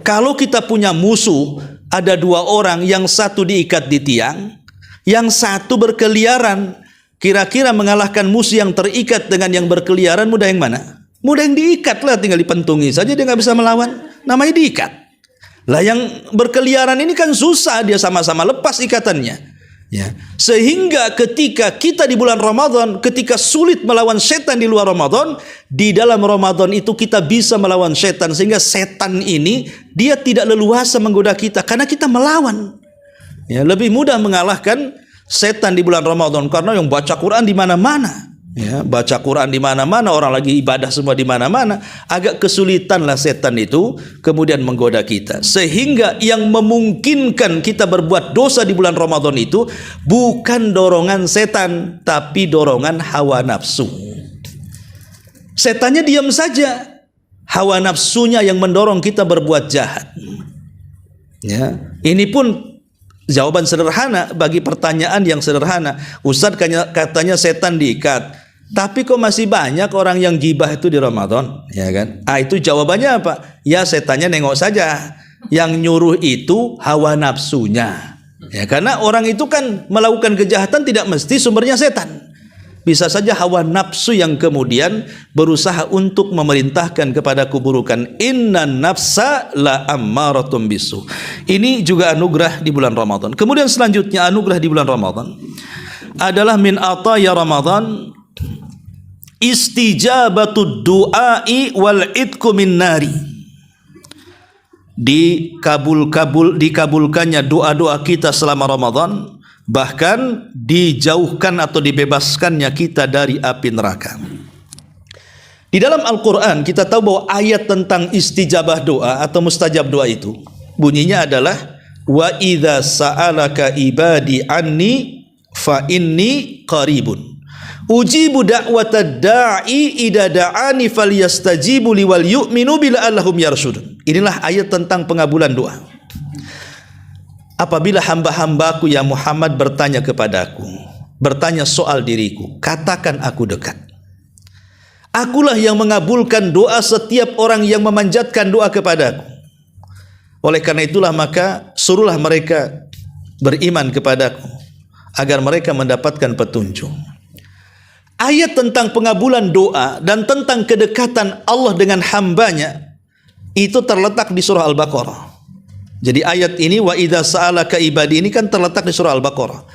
Kalau kita punya musuh, ada dua orang, yang satu diikat di tiang, yang satu berkeliaran. Kira-kira mengalahkan musuh yang terikat dengan yang berkeliaran, mudah yang mana? Mudah yang diikat lah, tinggal dipentungi saja, dia nggak bisa melawan. Namanya diikat. Lah yang berkeliaran ini kan susah, dia sama-sama lepas ikatannya. Ya, sehingga ketika kita di bulan Ramadan, ketika sulit melawan setan di luar Ramadan, di dalam Ramadan itu kita bisa melawan setan, sehingga setan ini dia tidak leluasa menggoda kita karena kita melawan. Ya, lebih mudah mengalahkan setan di bulan Ramadan karena yang baca Quran di mana-mana. Ya, baca Quran di mana-mana, orang lagi ibadah semua di mana-mana, agak kesulitanlah setan itu kemudian menggoda kita. Sehingga yang memungkinkan kita berbuat dosa di bulan Ramadan itu bukan dorongan setan, tapi dorongan hawa nafsu. Setannya diam saja, hawa nafsunya yang mendorong kita berbuat jahat. Ya, ini pun jawaban sederhana bagi pertanyaan yang sederhana. Ustaz katanya setan diikat, tapi kok masih banyak orang yang gibah itu di Ramadan, ya kan? Itu jawabannya apa? Ya setannya nengok saja. Yang nyuruh itu hawa nafsunya. Ya, karena orang itu kan melakukan kejahatan tidak mesti sumbernya setan. Bisa saja hawa nafsu yang kemudian berusaha untuk memerintahkan kepada keburukan. Inna nafsa la ammaratum bisu. Ini juga anugerah di bulan Ramadan. Kemudian selanjutnya anugerah di bulan Ramadan adalah min ataya Ramadan istijabatud du'ai wal idku min nari. Dikabulkannya doa-doa kita selama Ramadan, bahkan dijauhkan atau dibebaskannya kita dari api neraka. Di dalam Al-Quran kita tahu bahwa ayat tentang istijabah doa atau mustajab doa itu bunyinya adalah wa idza sa'alaka ibadi anni fa inni qaribun ujibu da'watad da'i idza da'ani falyastajibu li wal yu'minu bil allahum yarshudun. Inilah ayat tentang pengabulan doa. Apabila hamba-hambaku ya Muhammad bertanya kepadaku, bertanya soal diriku, katakan aku dekat. Akulah yang mengabulkan doa setiap orang yang memanjatkan doa kepadaku. Oleh karena itulah maka suruhlah mereka beriman kepadaku agar mereka mendapatkan petunjuk. Ayat tentang pengabulan doa dan tentang kedekatan Allah dengan hambanya itu terletak di surah Al-Baqarah. Jadi ayat ini wa idza sa'alaka ibadi ini kan terletak di surah Al-Baqarah.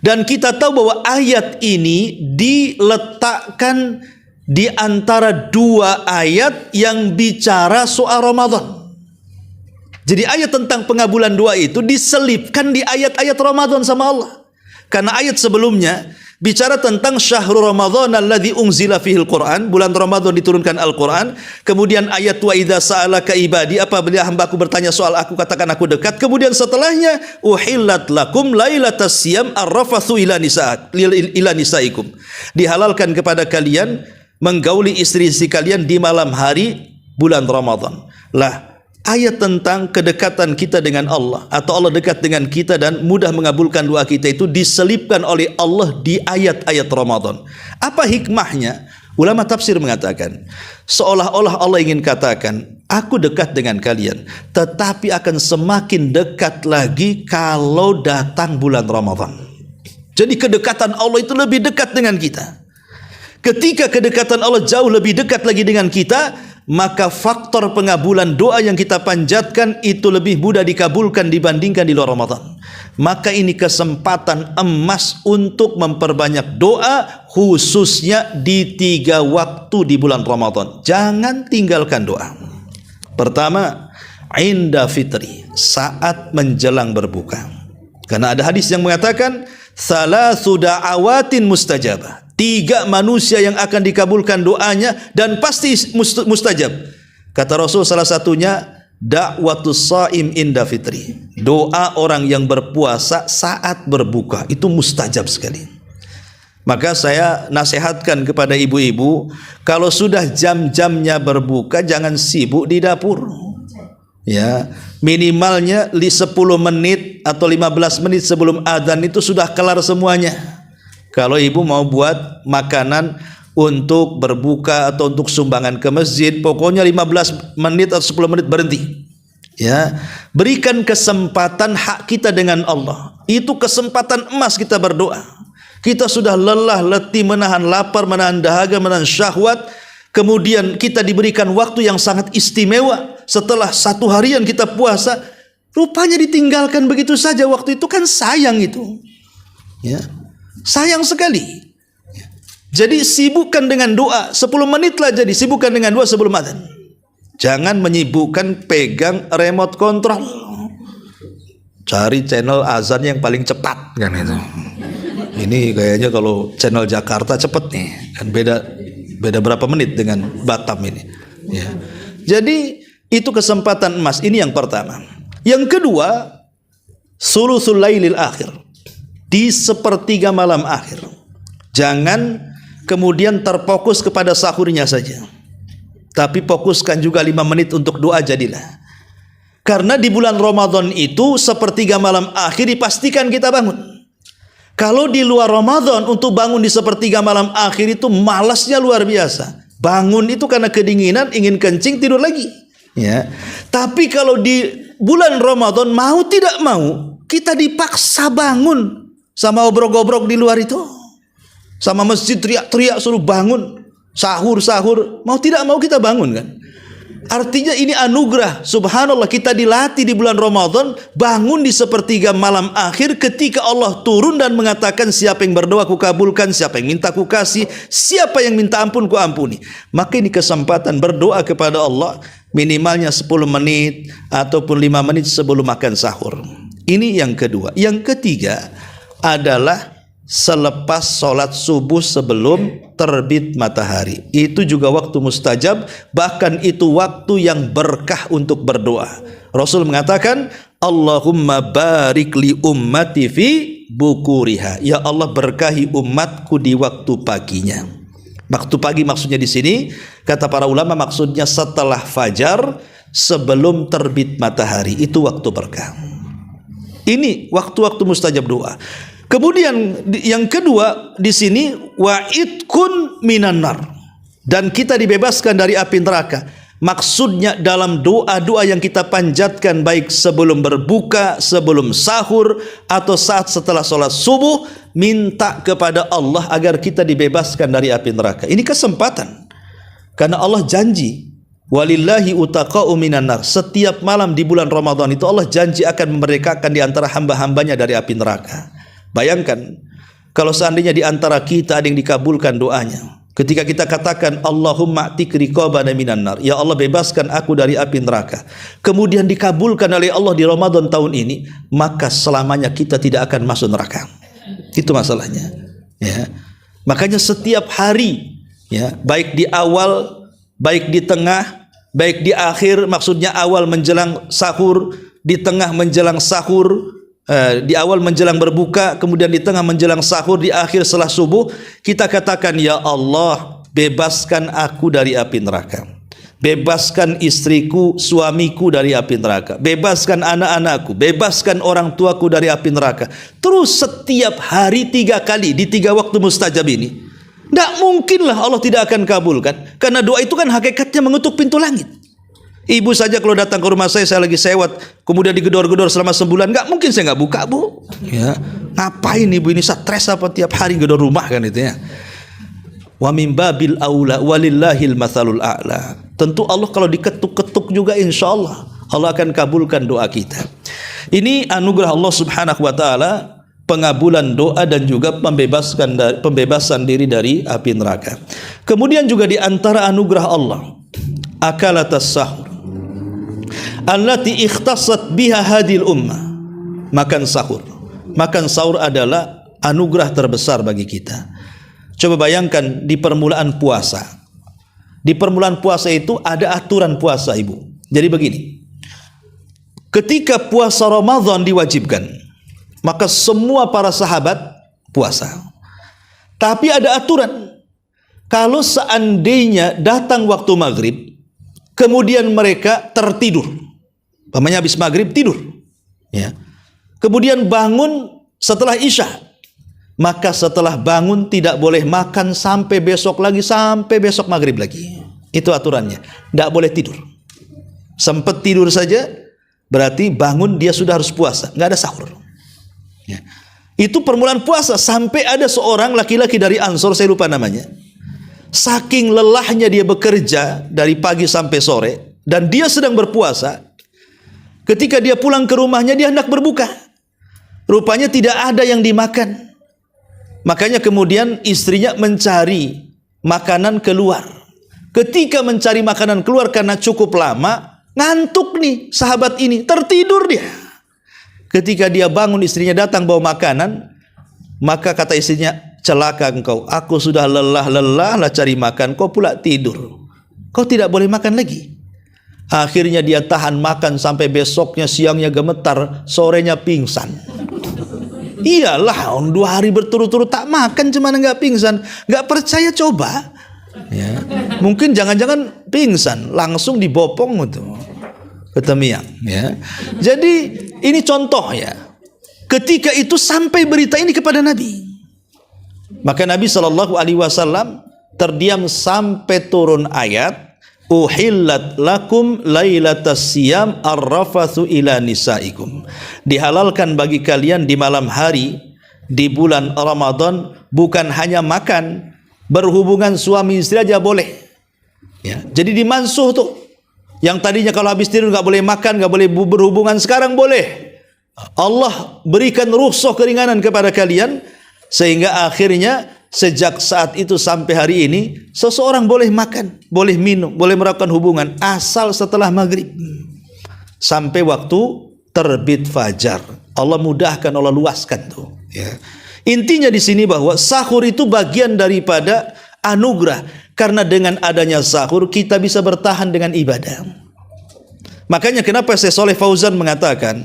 Dan kita tahu bahwa ayat ini diletakkan di antara dua ayat yang bicara soal Ramadan. Jadi ayat tentang pengabulan doa itu diselipkan di ayat-ayat Ramadan sama Allah. Karena ayat sebelumnya bicara tentang syahrul Ramadan alladzi unzila fihil Quran, bulan Ramadan diturunkan Al-Quran. Kemudian ayat wa idza sa'alaka ibadi, apabila hambaku bertanya soal aku, katakan aku dekat. Kemudian setelahnya uhillat lakum lailatas siyam arrafathu ila nisaikum. Dihalalkan kepada kalian menggauli istri-istri kalian di malam hari bulan Ramadan. Lah, ayat tentang kedekatan kita dengan Allah atau Allah dekat dengan kita dan mudah mengabulkan doa kita itu diselipkan oleh Allah di ayat-ayat Ramadan. Apa hikmahnya? Ulama tafsir mengatakan seolah-olah Allah ingin katakan aku dekat dengan kalian, tetapi akan semakin dekat lagi kalau datang bulan Ramadan. Jadi kedekatan Allah itu lebih dekat dengan kita. Ketika kedekatan Allah jauh lebih dekat lagi dengan kita, maka faktor pengabulan doa yang kita panjatkan itu lebih mudah dikabulkan dibandingkan di luar Ramadan. Maka ini kesempatan emas untuk memperbanyak doa, khususnya di 3 waktu di bulan Ramadan. Jangan tinggalkan doa. Pertama, inda fitri, saat menjelang berbuka. Karena ada hadis yang mengatakan salasu da'awatin mustajabah. 3 manusia yang akan dikabulkan doanya dan pasti mustajab. Kata Rasul salah satunya da'watus shaim inda fitri. Doa orang yang berpuasa saat berbuka itu mustajab sekali. Maka saya nasihatkan kepada ibu-ibu, kalau sudah jam-jamnya berbuka jangan sibuk di dapur. Ya, minimalnya 10 menit atau 15 menit sebelum adzan itu sudah kelar semuanya. Kalau ibu mau buat makanan untuk berbuka atau untuk sumbangan ke masjid, pokoknya 15 menit atau 10 menit berhenti. Ya, berikan kesempatan hak kita dengan Allah. Itu kesempatan emas kita berdoa. Kita sudah lelah, letih, menahan lapar, menahan dahaga, menahan syahwat. Kemudian kita diberikan waktu yang sangat istimewa. Setelah 1 harian kita puasa, rupanya ditinggalkan begitu saja. Waktu itu kan sayang itu. Ya, sayang sekali. Jadi sibukkan dengan doa. 10 menitlah jadi sibukkan dengan doa sebelum adzan. Jangan menyibukkan pegang remote control. Cari channel azan yang paling cepat kan itu. Ini kayaknya kalau channel Jakarta cepet nih, kan beda berapa menit dengan Batam ini. Ya. Jadi itu kesempatan emas. Ini yang pertama. Yang kedua, sulusul lailil akhir, di sepertiga malam akhir. Jangan kemudian terfokus kepada sahurnya saja, tapi fokuskan juga 5 menit untuk doa jadilah. Karena di bulan Ramadan itu sepertiga malam akhir dipastikan kita bangun. Kalau di luar Ramadan untuk bangun di sepertiga malam akhir itu malasnya luar biasa. Bangun itu karena kedinginan, ingin kencing, tidur lagi. Ya. Tapi kalau di bulan Ramadan mau tidak mau kita dipaksa bangun sama obrok-obrok di luar itu. Sama masjid teriak-teriak suruh bangun, sahur-sahur, mau tidak mau kita bangun kan. Artinya ini anugerah. Subhanallah, kita dilatih di bulan Ramadan bangun di sepertiga malam akhir ketika Allah turun dan mengatakan siapa yang berdoa ku kabulkan, siapa yang minta ku kasih, siapa yang minta ampun ku ampuni. Maka ini kesempatan berdoa kepada Allah minimalnya 10 menit ataupun 5 menit sebelum makan sahur. Ini yang kedua. Yang ketiga adalah selepas sholat subuh sebelum terbit matahari. Itu juga waktu mustajab, bahkan itu waktu yang berkah untuk berdoa. Rasul mengatakan, Allahumma barik li ummati fi bukuriha. Ya Allah, berkahi umatku di waktu paginya. Waktu pagi maksudnya di sini, kata para ulama, maksudnya setelah fajar sebelum terbit matahari. Itu waktu berkah. Ini waktu-waktu mustajab doa. Kemudian yang kedua di sini wa'idkun minan nar, dan kita dibebaskan dari api neraka. Maksudnya dalam doa-doa yang kita panjatkan baik sebelum berbuka, sebelum sahur atau saat setelah sholat subuh, minta kepada Allah agar kita dibebaskan dari api neraka. Ini kesempatan. Karena Allah janji, walillahi utaqa'u minan nar. Setiap malam di bulan Ramadan itu Allah janji akan memerdekakan di antara hamba-hambanya dari api neraka. Bayangkan kalau seandainya di antara kita ada yang dikabulkan doanya. Ketika kita katakan Allahumma a'tik riqabana minan nar, ya Allah bebaskan aku dari api neraka, kemudian dikabulkan oleh Allah di Ramadan tahun ini, maka selamanya kita tidak akan masuk neraka. Itu masalahnya. Ya. Makanya setiap hari, ya, baik di awal, baik di tengah, baik di akhir, maksudnya awal menjelang sahur, di tengah menjelang sahur, di awal menjelang berbuka, kemudian di tengah menjelang sahur, di akhir setelah subuh, kita katakan, ya Allah bebaskan aku dari api neraka, bebaskan istriku, suamiku dari api neraka, bebaskan anak-anakku, bebaskan orang tuaku dari api neraka. Terus setiap hari 3 kali di 3 waktu mustajab ini. Tidak mungkinlah Allah tidak akan kabulkan, karena doa itu kan hakikatnya mengetuk pintu langit. Ibu saja kalau datang ke rumah saya lagi sewat, kemudian digedor-gedor selama sebulan, nggak mungkin saya nggak buka, Bu. Ya, ngapain ibu ini stres apa tiap hari gedor rumah kan itu ya. Wa min babil aula walillahil matsalul a'la. Tentu Allah kalau diketuk-ketuk juga insya Allah akan kabulkan doa kita. Ini anugerah Allah Subhanahu wa taala, pengabulan doa dan juga pembebasan diri dari api neraka. Kemudian juga di antara anugerah Allah, akalatas sahur allati ikhtassat biha hadil ummah. Makan sahur. Makan sahur adalah anugerah terbesar bagi kita. Coba bayangkan di permulaan puasa. Di permulaan puasa itu ada aturan puasa, Ibu. Jadi begini, ketika puasa Ramadan diwajibkan, maka semua para sahabat puasa. Tapi ada aturan. Kalau seandainya datang waktu maghrib, kemudian mereka tertidur, umpamanya habis maghrib tidur, ya, kemudian bangun setelah isya, maka setelah bangun tidak boleh makan sampai besok lagi, sampai besok maghrib lagi. Itu aturannya, tidak boleh tidur. Sempat tidur saja berarti bangun dia sudah harus puasa, nggak ada sahur, ya. Itu permulaan puasa. Sampai ada seorang laki-laki dari Ansor, saya lupa namanya, saking lelahnya dia bekerja dari pagi sampai sore dan dia sedang berpuasa, ketika dia pulang ke rumahnya dia hendak berbuka, rupanya tidak ada yang dimakan. Makanya kemudian istrinya mencari makanan keluar. Ketika mencari makanan keluar karena cukup lama, ngantuk nih sahabat ini, tertidur dia. Ketika dia bangun, istrinya datang bawa makanan, maka kata istrinya, celaka engkau, aku sudah lelah-lelah lah cari makan, kau pula tidur, kau tidak boleh makan lagi. Akhirnya dia tahan makan sampai besoknya, siangnya gemetar, sorenya pingsan. Iyalah, 2 hari berturut-turut tak makan, cuman nggak pingsan. Nggak percaya coba, ya. Mungkin jangan-jangan pingsan, langsung dibopong itu ke Temiang, ya. Jadi ini contoh, ya. Ketika itu sampai berita ini kepada Nabi, maka Nabi SAW terdiam sampai turun ayat, uhillat lakum lailatas siyam arrafathu ila nisaikum. Dihalalkan bagi kalian di malam hari di bulan Ramadan bukan hanya makan, berhubungan suami istri aja boleh, ya. Jadi dimansuh tuh. Yang tadinya kalau habis tidur nggak boleh makan, nggak boleh berhubungan, sekarang boleh. Allah berikan rukhsah, keringanan kepada kalian, sehingga akhirnya sejak saat itu sampai hari ini seseorang boleh makan, boleh minum, boleh melakukan hubungan asal setelah maghrib sampai waktu terbit fajar. Allah mudahkan, Allah luaskan tuh, ya. Intinya di sini bahwa sahur itu bagian daripada anugerah, karena dengan adanya sahur kita bisa bertahan dengan ibadah. Makanya kenapa Syekh Shalih Fauzan mengatakan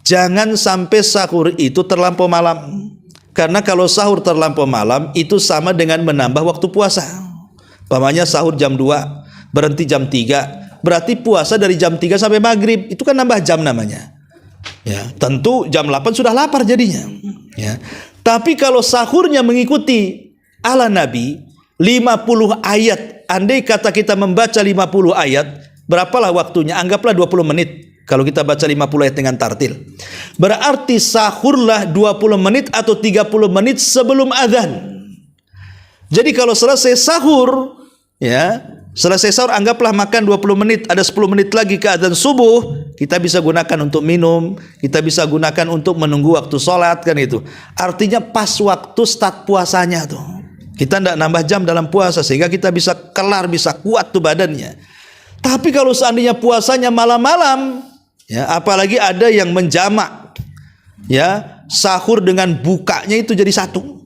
jangan sampai sahur itu terlampau malam. Karena kalau sahur terlampau malam itu sama dengan menambah waktu puasa. Umpamanya sahur jam 2, berhenti jam 3, berarti puasa dari jam 3 sampai maghrib, itu kan nambah jam namanya, ya. Tentu jam 8 sudah lapar jadinya, ya. Tapi kalau sahurnya mengikuti ala Nabi, 50 ayat, andai kata kita membaca 50 ayat, berapalah waktunya? Anggaplah 20 menit. Kalau kita baca 50 ayat dengan tartil, berarti sahurlah 20 menit atau 30 menit sebelum azan. Jadi kalau selesai sahur, ya, selesai sahur anggaplah makan 20 menit, ada 10 menit lagi ke azan subuh, kita bisa gunakan untuk minum, kita bisa gunakan untuk menunggu waktu sholat, kan itu. Artinya pas waktu start puasanya tuh. Kita tidak nambah jam dalam puasa sehingga kita bisa kelar, bisa kuat tuh badannya. Tapi kalau seandainya puasanya malam-malam, ya, apalagi ada yang menjamak, ya, sahur dengan bukanya itu jadi satu,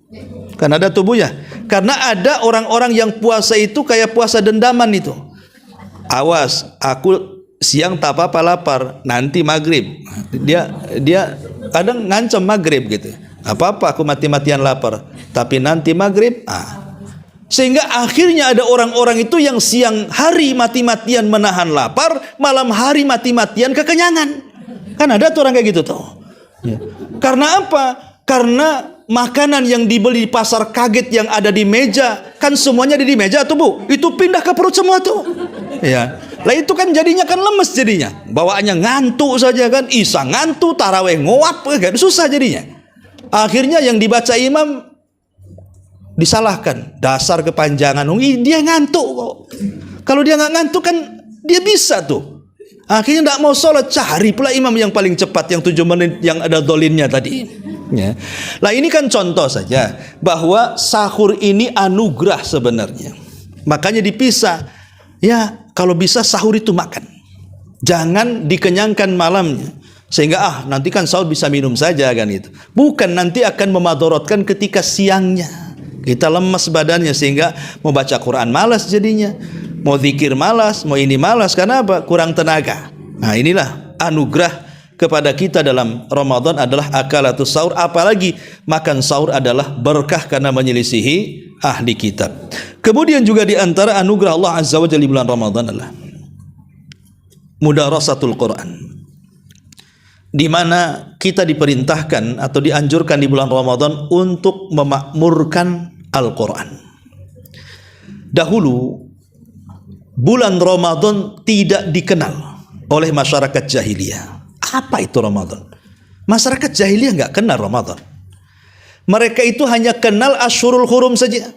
kan ada tubuhnya. Karena ada orang-orang yang puasa itu kayak puasa dendaman itu. Awas, aku siang tak apa-apa lapar, nanti maghrib dia kadang ngancam maghrib gitu. Apa-apa aku mati-matian lapar, tapi nanti maghrib, sehingga akhirnya ada orang-orang itu yang siang hari mati-matian menahan lapar, malam hari mati-matian kekenyangan. Kan ada tuh orang kayak gitu tuh, ya. Karena apa? Karena makanan yang dibeli di pasar kaget yang ada di meja, kan semuanya ada di meja tuh Bu, itu pindah ke perut semua tuh, ya. Lah itu kan jadinya kan lemes jadinya, bawaannya ngantuk saja kan, isya ngantuk, taraweh ngoap kan, susah jadinya. Akhirnya yang dibaca imam disalahkan, dasar kepanjangan, dia ngantuk kok. Kalau dia nggak ngantuk kan dia bisa tuh. Akhirnya tidak mau sholat, cari pula imam yang paling cepat, yang 7 menit yang ada dolinnya tadi, ya. Lah ini kan contoh saja bahwa sahur ini anugerah sebenarnya. Makanya dipisah, ya, kalau bisa sahur itu makan, jangan dikenyangkan malamnya. Sehingga nanti kan sahur bisa minum saja kan itu. Bukan, nanti akan memadorotkan ketika siangnya. Kita lemas badannya sehingga mau baca Quran malas jadinya, mau zikir malas, mau ini malas. Karena apa? Kurang tenaga. Nah inilah anugerah kepada kita dalam Ramadan adalah akalatus sahur, apalagi makan sahur adalah berkah karena menyelisihi ahli kitab. Kemudian juga di antara anugerah Allah Azza wa Jalla di bulan Ramadan adalah mudarasatul Quran, di mana kita diperintahkan atau dianjurkan di bulan Ramadan untuk memakmurkan Al-Quran. Dahulu bulan Ramadan tidak dikenal oleh masyarakat jahiliyah. Apa itu Ramadan? Masyarakat jahiliyah nggak kenal Ramadan. Mereka itu hanya kenal Asyhurul Hurum saja.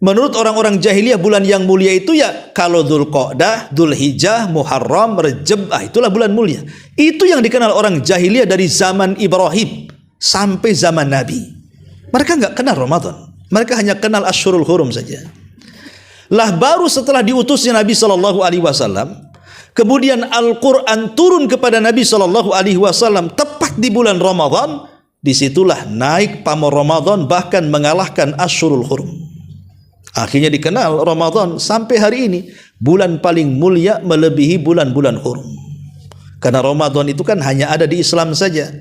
Menurut orang-orang jahiliyah bulan yang mulia itu ya kalau Dzulqa'dah, Dzulhijjah, Muharram, Rajab, itulah bulan mulia. Itu yang dikenal orang jahiliyah dari zaman Ibrahim sampai zaman Nabi. Mereka nggak kenal Ramadan. Mereka hanya kenal Asyhurul Hurum saja. Lah baru setelah diutusnya Nabi Shallallahu Alaihi Wasallam, kemudian Al-Quran turun kepada Nabi Shallallahu Alaihi Wasallam tepat di bulan Ramadan. Disitulah naik pamor Ramadan, bahkan mengalahkan Asyhurul Hurum. Akhirnya dikenal Ramadan sampai hari ini bulan paling mulia melebihi bulan-bulan hurum. Karena Ramadan itu kan hanya ada di Islam saja.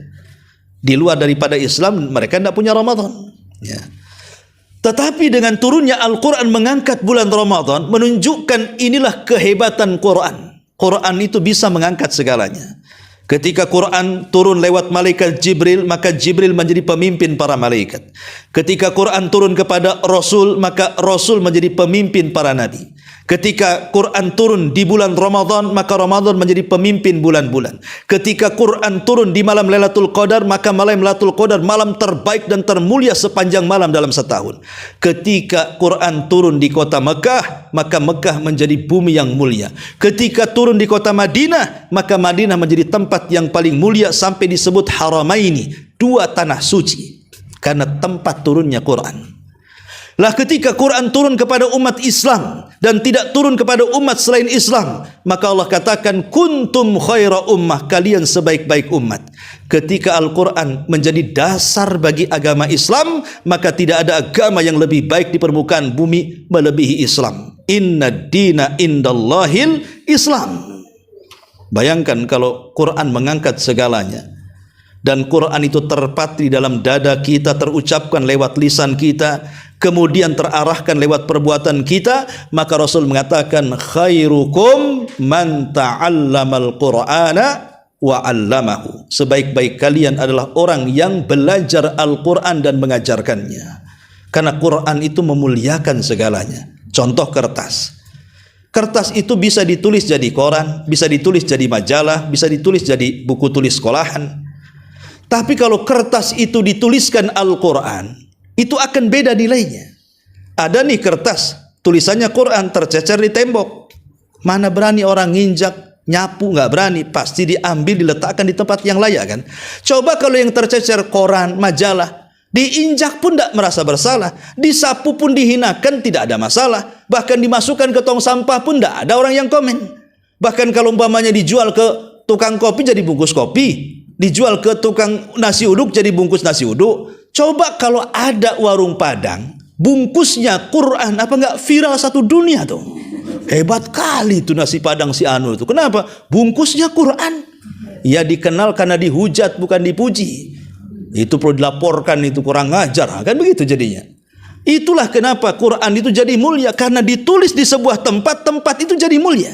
Di luar daripada Islam mereka tidak punya Ramadan. Ya. Tetapi dengan turunnya Al-Quran mengangkat bulan Ramadan, menunjukkan inilah kehebatan Quran. Quran itu bisa mengangkat segalanya. Ketika Quran turun lewat malaikat Jibril, maka Jibril menjadi pemimpin para malaikat. Ketika Quran turun kepada Rasul, maka Rasul menjadi pemimpin para nabi. Ketika Quran turun di bulan Ramadan, maka Ramadan menjadi pemimpin bulan-bulan. Ketika Quran turun di malam Lailatul Qadar, maka malam Lailatul Qadar malam terbaik dan termulia sepanjang malam dalam setahun. Ketika Quran turun di kota Mekah, maka Mekah menjadi bumi yang mulia. Ketika turun di kota Madinah, maka Madinah menjadi tempat yang paling mulia sampai disebut Haramaini, dua tanah suci, karena tempat turunnya Quran. Lah ketika Quran turun kepada umat Islam dan tidak turun kepada umat selain Islam, maka Allah katakan kuntum khaira ummah, kalian sebaik-baik umat. Ketika Al-Quran menjadi dasar bagi agama Islam, maka tidak ada agama yang lebih baik di permukaan bumi melebihi Islam. Inna dina indallahil Islam. Bayangkan kalau Quran mengangkat segalanya, dan Quran itu terpatri dalam dada kita, terucapkan lewat lisan kita, kemudian terarahkan lewat perbuatan kita, maka Rasul mengatakan khairukum man ta'allamal Qur'ana wa 'allamahu. Sebaik-baik kalian adalah orang yang belajar Al-Qur'an dan mengajarkannya. Karena Quran itu memuliakan segalanya. Contoh kertas. Kertas itu bisa ditulis jadi koran, bisa ditulis jadi majalah, bisa ditulis jadi buku tulis sekolahan. Tapi kalau kertas itu dituliskan Al-Quran, itu akan beda nilainya. Ada nih kertas, tulisannya Quran, tercecer di tembok. Mana berani orang nginjak, nyapu, nggak berani. Pasti diambil, diletakkan di tempat yang layak kan. Coba kalau yang tercecer koran, majalah, diinjak pun tidak merasa bersalah. Disapu pun dihinakan, tidak ada masalah. Bahkan dimasukkan ke tong sampah pun tidak ada orang yang komen. Bahkan kalau umpamanya dijual ke tukang kopi jadi bungkus kopi, dijual ke tukang nasi uduk jadi bungkus nasi uduk. Coba kalau ada warung Padang bungkusnya Quran, apa nggak viral satu dunia tuh? Hebat kali itu nasi Padang si Anu itu. Kenapa? Bungkusnya Quran. Ya dikenal karena dihujat bukan dipuji. Itu perlu dilaporkan, itu kurang ajar, kan begitu jadinya. Itulah kenapa Quran itu jadi mulia, karena ditulis di sebuah tempat, tempat itu jadi mulia.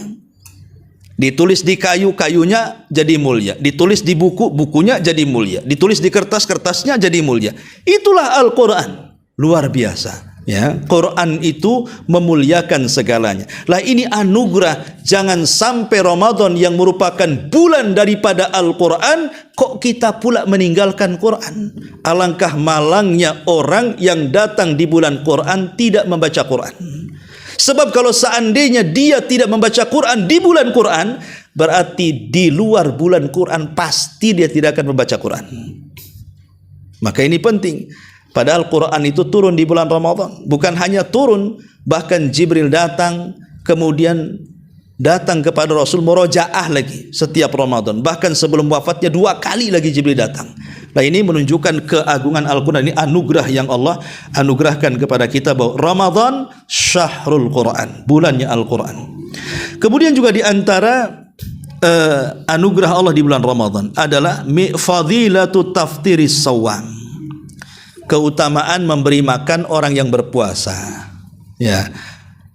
Ditulis di kayu, kayunya jadi mulia. Ditulis di buku, bukunya jadi mulia. Ditulis di kertas, kertasnya jadi mulia. Itulah Al-Quran. Luar biasa. Ya, Quran itu memuliakan segalanya. Lah ini anugerah. Jangan sampai Ramadan yang merupakan bulan daripada Al-Quran, kok kita pula meninggalkan Quran. Alangkah malangnya orang yang datang di bulan Quran tidak membaca Quran. Sebab kalau seandainya dia tidak membaca Quran di bulan Quran, berarti di luar bulan Quran pasti dia tidak akan membaca Quran. Maka ini penting. Padahal Quran itu turun di bulan Ramadan. Bukan hanya turun, bahkan Jibril datang, kemudian datang kepada Rasul murojaah lagi setiap Ramadan. Bahkan sebelum wafatnya 2 kali lagi Jibril datang. Nah ini menunjukkan keagungan Al-Quran. Ini anugerah yang Allah anugerahkan kepada kita, bahwa Ramadan syahrul Quran, bulannya Al-Quran. Kemudian juga di antara anugerah Allah di bulan Ramadan adalah fadilatu taftiris sawam, keutamaan memberi makan orang yang berpuasa. Ya,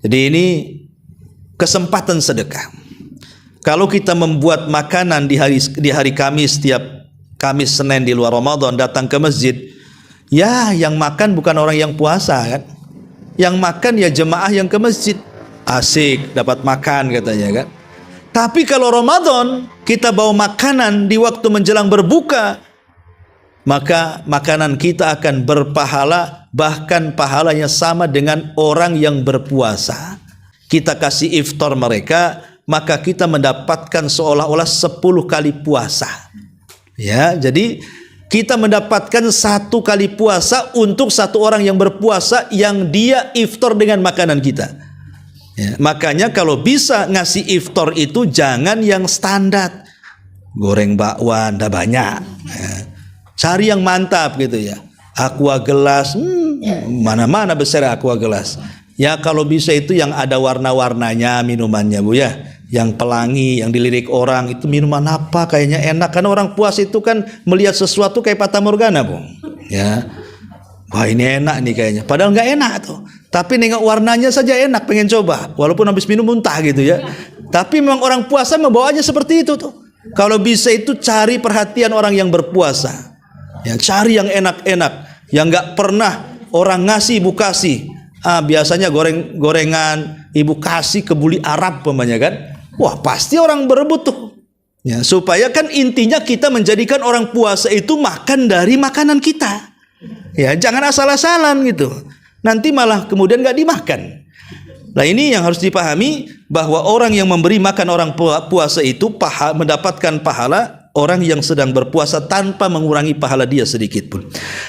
jadi ini kesempatan sedekah. Kalau kita membuat makanan di hari Kamis, setiap Kamis Senin di luar Ramadan, datang ke masjid, ya yang makan bukan orang yang puasa kan, yang makan ya jemaah yang ke masjid, asik dapat makan katanya kan. Tapi kalau Ramadan kita bawa makanan di waktu menjelang berbuka, maka makanan kita akan berpahala, bahkan pahalanya sama dengan orang yang berpuasa. Kita kasih iftar mereka, maka kita mendapatkan seolah-olah 10 kali puasa. Ya, jadi kita mendapatkan 1 kali puasa untuk 1 orang yang berpuasa yang dia iftar dengan makanan kita. Ya, makanya kalau bisa ngasih iftar itu jangan yang standar, goreng bakwan dah banyak. Ya, cari yang mantap gitu ya. Aqua gelas, mana-mana besar aqua gelas. Ya kalau bisa itu yang ada warna-warnanya minumannya Bu ya. Yang pelangi, yang dilirik orang, itu minuman apa kayaknya enak. Karena orang puasa itu kan melihat sesuatu kayak Fata Morgana Bu. Ya, wah ini enak nih kayaknya. Padahal nggak enak tuh. Tapi nengok warnanya saja enak, pengen coba. Walaupun habis minum muntah gitu ya. Tapi memang orang puasa membawanya seperti itu tuh. Kalau bisa itu cari perhatian orang yang berpuasa. Ya, cari yang enak-enak, yang nggak pernah orang ngasih ibu kasih. Biasanya gorengan ibu kasih kebuli Arab pemanya kan. Wah pasti orang berebut tuh. Ya, supaya kan intinya kita menjadikan orang puasa itu makan dari makanan kita. Ya jangan asal-asalan gitu. Nanti malah kemudian nggak dimakan. Nah ini yang harus dipahami, bahwa orang yang memberi makan orang puasa itu mendapatkan pahala orang yang sedang berpuasa tanpa mengurangi pahala dia sedikit pun.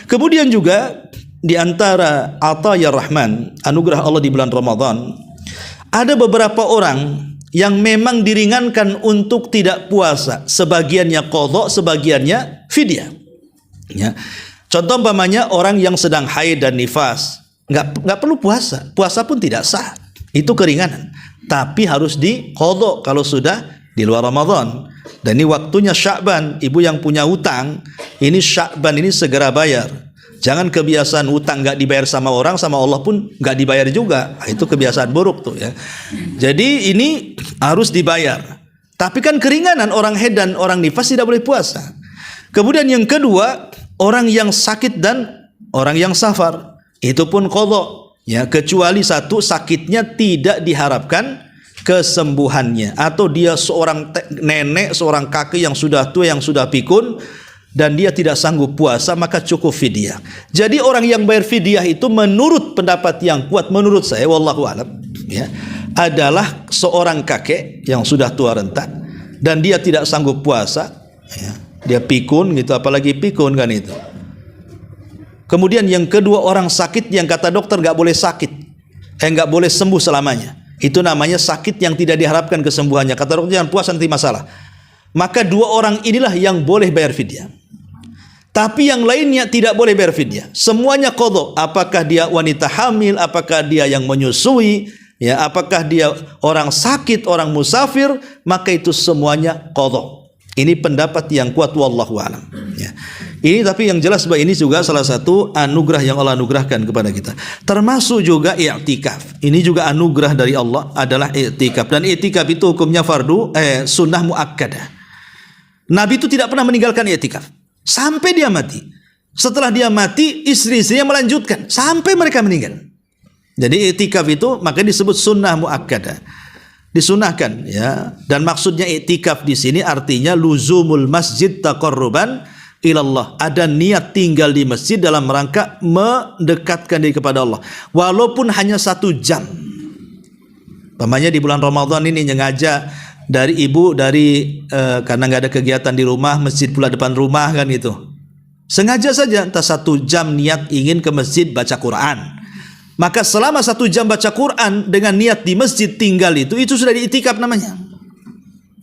Kemudian juga di antara ataya rahman, anugerah Allah di bulan Ramadan, ada beberapa orang yang memang diringankan untuk tidak puasa, sebagiannya qadha, sebagiannya fidyah. Ya. Contoh umpamanya orang yang sedang haid dan nifas, nggak perlu puasa, puasa pun tidak sah, itu keringanan. Tapi harus di qadha kalau sudah di luar Ramadan. Dan ini waktunya Sya'ban, ibu yang punya hutang, ini Sya'ban ini segera bayar. Jangan kebiasaan hutang nggak dibayar sama orang, sama Allah pun nggak dibayar juga. Itu kebiasaan buruk tuh ya. Jadi ini harus dibayar. Tapi kan keringanan, orang haid dan orang nifas tidak boleh puasa. Kemudian yang kedua, orang yang sakit dan orang yang safar, itu pun qadha. Ya, kecuali satu, sakitnya tidak diharapkan kesembuhannya, atau dia seorang nenek, seorang kakek yang sudah tua, yang sudah pikun, dan dia tidak sanggup puasa, maka cukup fidyah. Jadi orang yang bayar fidyah itu menurut pendapat yang kuat, menurut saya wallahu alam ya, adalah seorang kakek yang sudah tua renta dan dia tidak sanggup puasa ya. Dia pikun gitu, apalagi pikun kan itu. Kemudian yang kedua, orang sakit yang kata dokter nggak boleh sakit, nggak boleh sembuh selamanya. Itu namanya sakit yang tidak diharapkan kesembuhannya. Kata dokter jangan puasa nanti masalah. Maka 2 orang inilah yang boleh bayar fidyah. Tapi yang lainnya tidak boleh bayar fidyah. Semuanya qadha. Apakah dia wanita hamil, apakah dia yang menyusui, ya, apakah dia orang sakit, orang musafir, maka itu semuanya qadha. Ini pendapat yang kuat wallahu a'lam. Ya. Ini tapi yang jelas bahwa ini juga salah satu anugerah yang Allah anugerahkan kepada kita. Termasuk juga i'tikaf. Ini juga anugerah dari Allah adalah i'tikaf. Dan i'tikaf itu hukumnya sunnah muakkadah. Nabi itu tidak pernah meninggalkan i'tikaf sampai dia mati. Setelah dia mati, istri-istrinya melanjutkan sampai mereka meninggal. Jadi i'tikaf itu makanya disebut sunnah muakkadah. Disunahkan ya. Dan maksudnya i'tikaf di sini artinya luzumul masjid taqarruban ilallah. Ada niat tinggal di masjid dalam rangka mendekatkan diri kepada Allah. Walaupun hanya 1 jam. Pamannya di bulan Ramadan ini nyengaja dari ibu karena nggak ada kegiatan di rumah, masjid pula depan rumah kan itu. Sengaja saja entah 1 jam niat ingin ke masjid baca Quran. Maka selama 1 jam baca Quran dengan niat di masjid tinggal itu sudah diiktikaf namanya.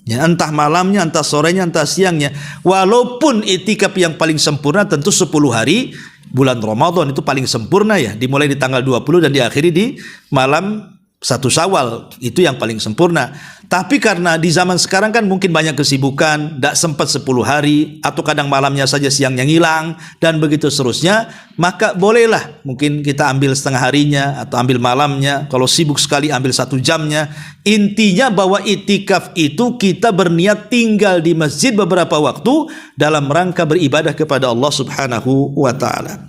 Ya, entah malamnya, entah sorenya, entah siangnya. Walaupun iktikaf yang paling sempurna tentu 10 hari bulan Ramadan itu paling sempurna ya. Dimulai di tanggal 20 dan diakhiri di malam 1 Syawal, itu yang paling sempurna. Tapi karena di zaman sekarang kan mungkin banyak kesibukan, tidak sempat 10 hari, atau kadang malamnya saja siangnya ngilang, dan begitu seterusnya, maka bolehlah mungkin kita ambil setengah harinya, atau ambil malamnya, kalau sibuk sekali ambil 1 jamnya. Intinya bahwa itikaf itu kita berniat tinggal di masjid beberapa waktu, dalam rangka beribadah kepada Allah subhanahu wa ta'ala.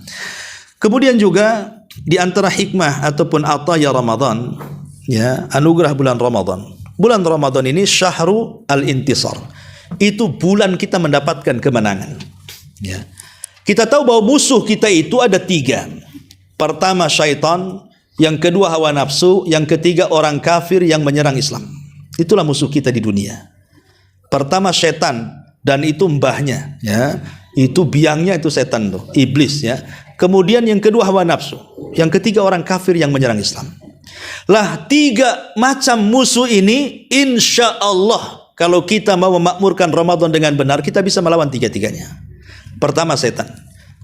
Kemudian juga, di antara hikmah ataupun ataya Ramadan, ya, anugerah bulan Ramadan. Bulan Ramadan ini syahrul al-intisar. Itu bulan kita mendapatkan kemenangan. Ya. Kita tahu bahwa musuh kita itu ada 3. Pertama syaitan, yang kedua hawa nafsu, yang ketiga orang kafir yang menyerang Islam. Itulah musuh kita di dunia. Pertama setan, dan itu mbahnya, ya. Itu biangnya itu setan tuh, iblis, ya. Kemudian yang kedua hawa nafsu, yang ketiga orang kafir yang menyerang Islam. Lah 3 macam musuh ini insya Allah kalau kita mau memakmurkan Ramadan dengan benar, kita bisa melawan 3-tiganya. Pertama setan.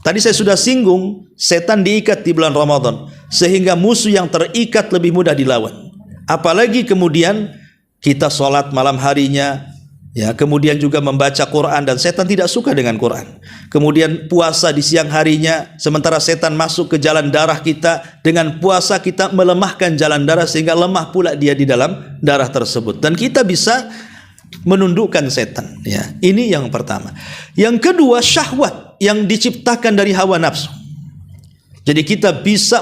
Tadi saya sudah singgung, setan diikat di bulan Ramadan sehingga musuh yang terikat lebih mudah dilawan. Apalagi kemudian kita sholat malam harinya, ya, kemudian juga membaca Quran, dan setan tidak suka dengan Quran. Kemudian puasa di siang harinya, sementara setan masuk ke jalan darah kita. Dengan puasa kita melemahkan jalan darah sehingga lemah pula dia di dalam darah tersebut, dan kita bisa menundukkan setan, ya. Ini yang pertama. Yang kedua syahwat yang diciptakan dari hawa nafsu. Jadi kita bisa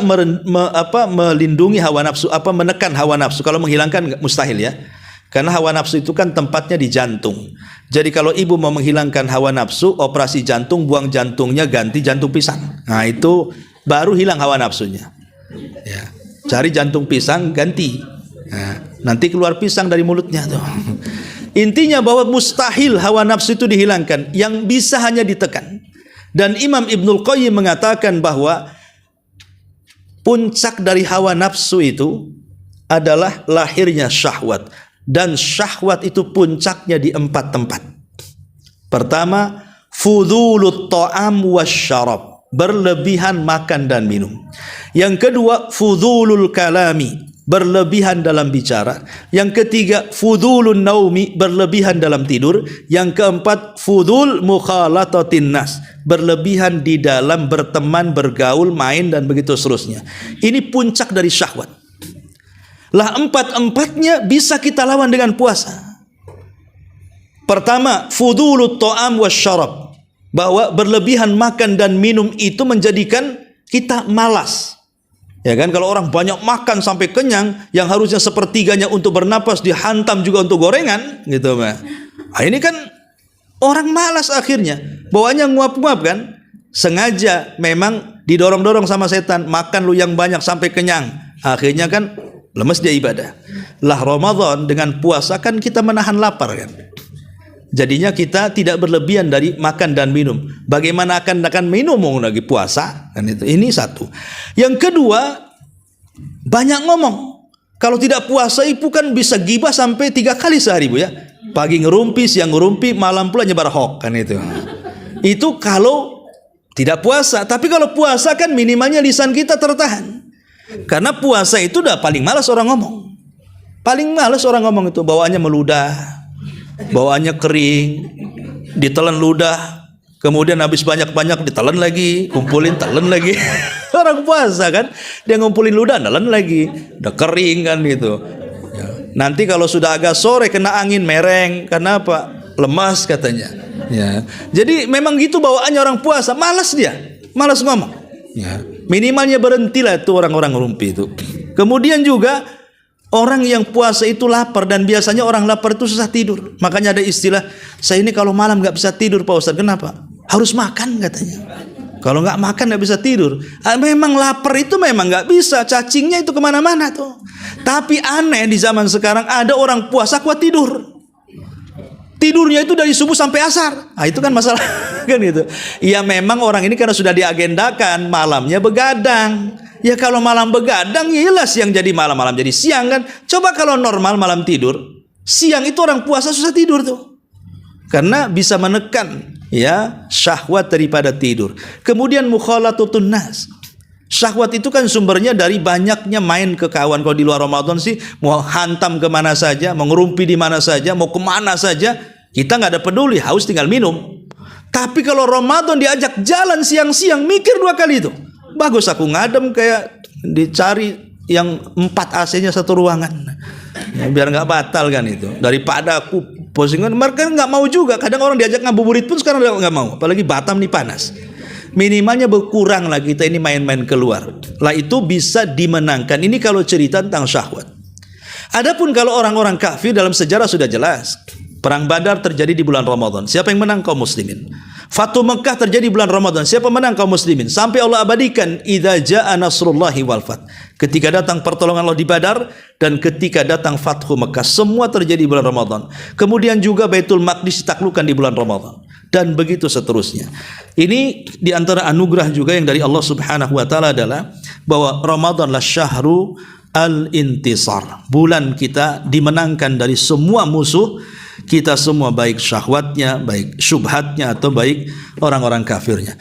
melindungi hawa nafsu, menekan hawa nafsu. Kalau menghilangkan mustahil, ya. Karena hawa nafsu itu kan tempatnya di jantung. Jadi kalau ibu mau menghilangkan hawa nafsu, operasi jantung, buang jantungnya, ganti jantung pisang. Nah itu baru hilang hawa nafsunya. Ya. Cari jantung pisang, ganti. Nah, nanti keluar pisang dari mulutnya tuh. Intinya bahwa mustahil hawa nafsu itu dihilangkan. Yang bisa hanya ditekan. Dan Imam Ibnul Qayyim mengatakan bahwa puncak dari hawa nafsu itu adalah lahirnya syahwat. Dan syahwat itu puncaknya di 4 tempat. Pertama, fudhulut ta'am wasyarab, berlebihan makan dan minum. Yang kedua, fudhulul kalami, berlebihan dalam bicara. Yang ketiga, fudhulun naumi, berlebihan dalam tidur. Yang keempat, fudhul mukhalatatin nas, berlebihan di dalam berteman, bergaul, main, dan begitu seterusnya. Ini puncak dari syahwat. Lah 4-empatnya bisa kita lawan dengan puasa. Pertama, fudhulut ta'am wasyarab, bahwa berlebihan makan dan minum itu menjadikan kita malas. Ya kan, kalau orang banyak makan sampai kenyang, yang harusnya sepertiganya untuk bernapas dihantam juga untuk gorengan, gitu, Pak. Nah, ini kan orang malas akhirnya, bawaannya nguap-nguap kan, sengaja memang didorong-dorong sama setan, makan lu yang banyak sampai kenyang. Akhirnya kan lemes dia ibadah. Lah Ramadan dengan puasa kan kita menahan lapar kan. Jadinya kita tidak berlebihan dari makan dan minum. Bagaimana akan minum mau lagi puasa? Kan itu. Ini satu. Yang kedua, banyak ngomong. Kalau tidak puasa itu kan bisa gibah sampai 3 kali sehari, Bu, ya. Pagi ngerumpi, siang ngerumpi, malam pula nyebar hoax kan itu. Itu kalau tidak puasa. Tapi kalau puasa kan minimalnya lisan kita tertahan. Karena puasa itu udah paling malas orang ngomong. Paling malas orang ngomong itu, bawaannya meludah, bawaannya kering, ditelan ludah, kemudian habis banyak-banyak ditelan lagi, kumpulin telan lagi. Orang puasa kan, dia ngumpulin ludah, telan lagi, udah kering kan gitu. Ya. Nanti kalau sudah agak sore kena angin mereng, kenapa? Lemas katanya. Ya. Jadi memang gitu bawaannya orang puasa, malas dia, malas ngomong. Ya. Minimalnya berhentilah itu orang-orang rumpi itu. Kemudian juga orang yang puasa itu lapar, dan biasanya orang lapar itu susah tidur. Makanya ada istilah, saya ini kalau malam nggak bisa tidur Pak Ustadz. Kenapa? Harus makan katanya. Kalau nggak makan nggak bisa tidur. Memang lapar itu memang nggak bisa, cacingnya itu kemana-mana tuh. Tapi aneh di zaman sekarang ada orang puasa kuat tidur. Tidurnya itu dari subuh sampai asar. Nah, itu kan masalah kan gitu. Ya memang orang ini karena sudah diagendakan malamnya begadang. Ya kalau malam begadang ya jelas yang jadi malam jadi siang kan. Coba kalau normal malam tidur, siang itu orang puasa susah tidur tuh. Karena bisa menekan ya syahwat daripada tidur. Kemudian mukhalatutun nas. Syahwat itu kan sumbernya dari banyaknya main ke kawan. Kalau di luar Ramadan sih mau hantam kemana saja, mau ngerumpi di mana saja, mau kemana saja, kita nggak ada peduli, haus tinggal minum. Tapi kalau Ramadan diajak jalan siang-siang, mikir 2 kali itu. Bagus aku ngadem kayak dicari yang 4 AC-nya satu ruangan. Ya, biar nggak batal kan itu. Daripada aku posingan, mereka nggak mau juga. Kadang orang diajak ngabuburit pun sekarang nggak mau. Apalagi Batam nih panas. Minimalnya berkurang lah kita ini main-main keluar. Lah itu bisa dimenangkan. Ini kalau cerita tentang syahwat. Adapun kalau orang-orang kafir dalam sejarah sudah jelas. Perang Badar terjadi di bulan Ramadan. Siapa yang menang? Kaum muslimin. Fatu Mekah terjadi bulan Ramadan. Siapa menang? Kaum muslimin. Sampai Allah abadikan idza jaa nasrullahi wal fath. Ketika datang pertolongan Allah di Badar dan ketika datang Fathu Mekah, semua terjadi di bulan Ramadan. Kemudian juga Baitul Maqdis ditaklukkan di bulan Ramadan dan begitu seterusnya. Ini di antara anugerah juga yang dari Allah Subhanahu wa taala adalah bahwa Ramadan la syahru al-intisar. Bulan kita dimenangkan dari semua musuh kita semua, baik syahwatnya, baik syubhatnya, atau baik orang-orang kafirnya.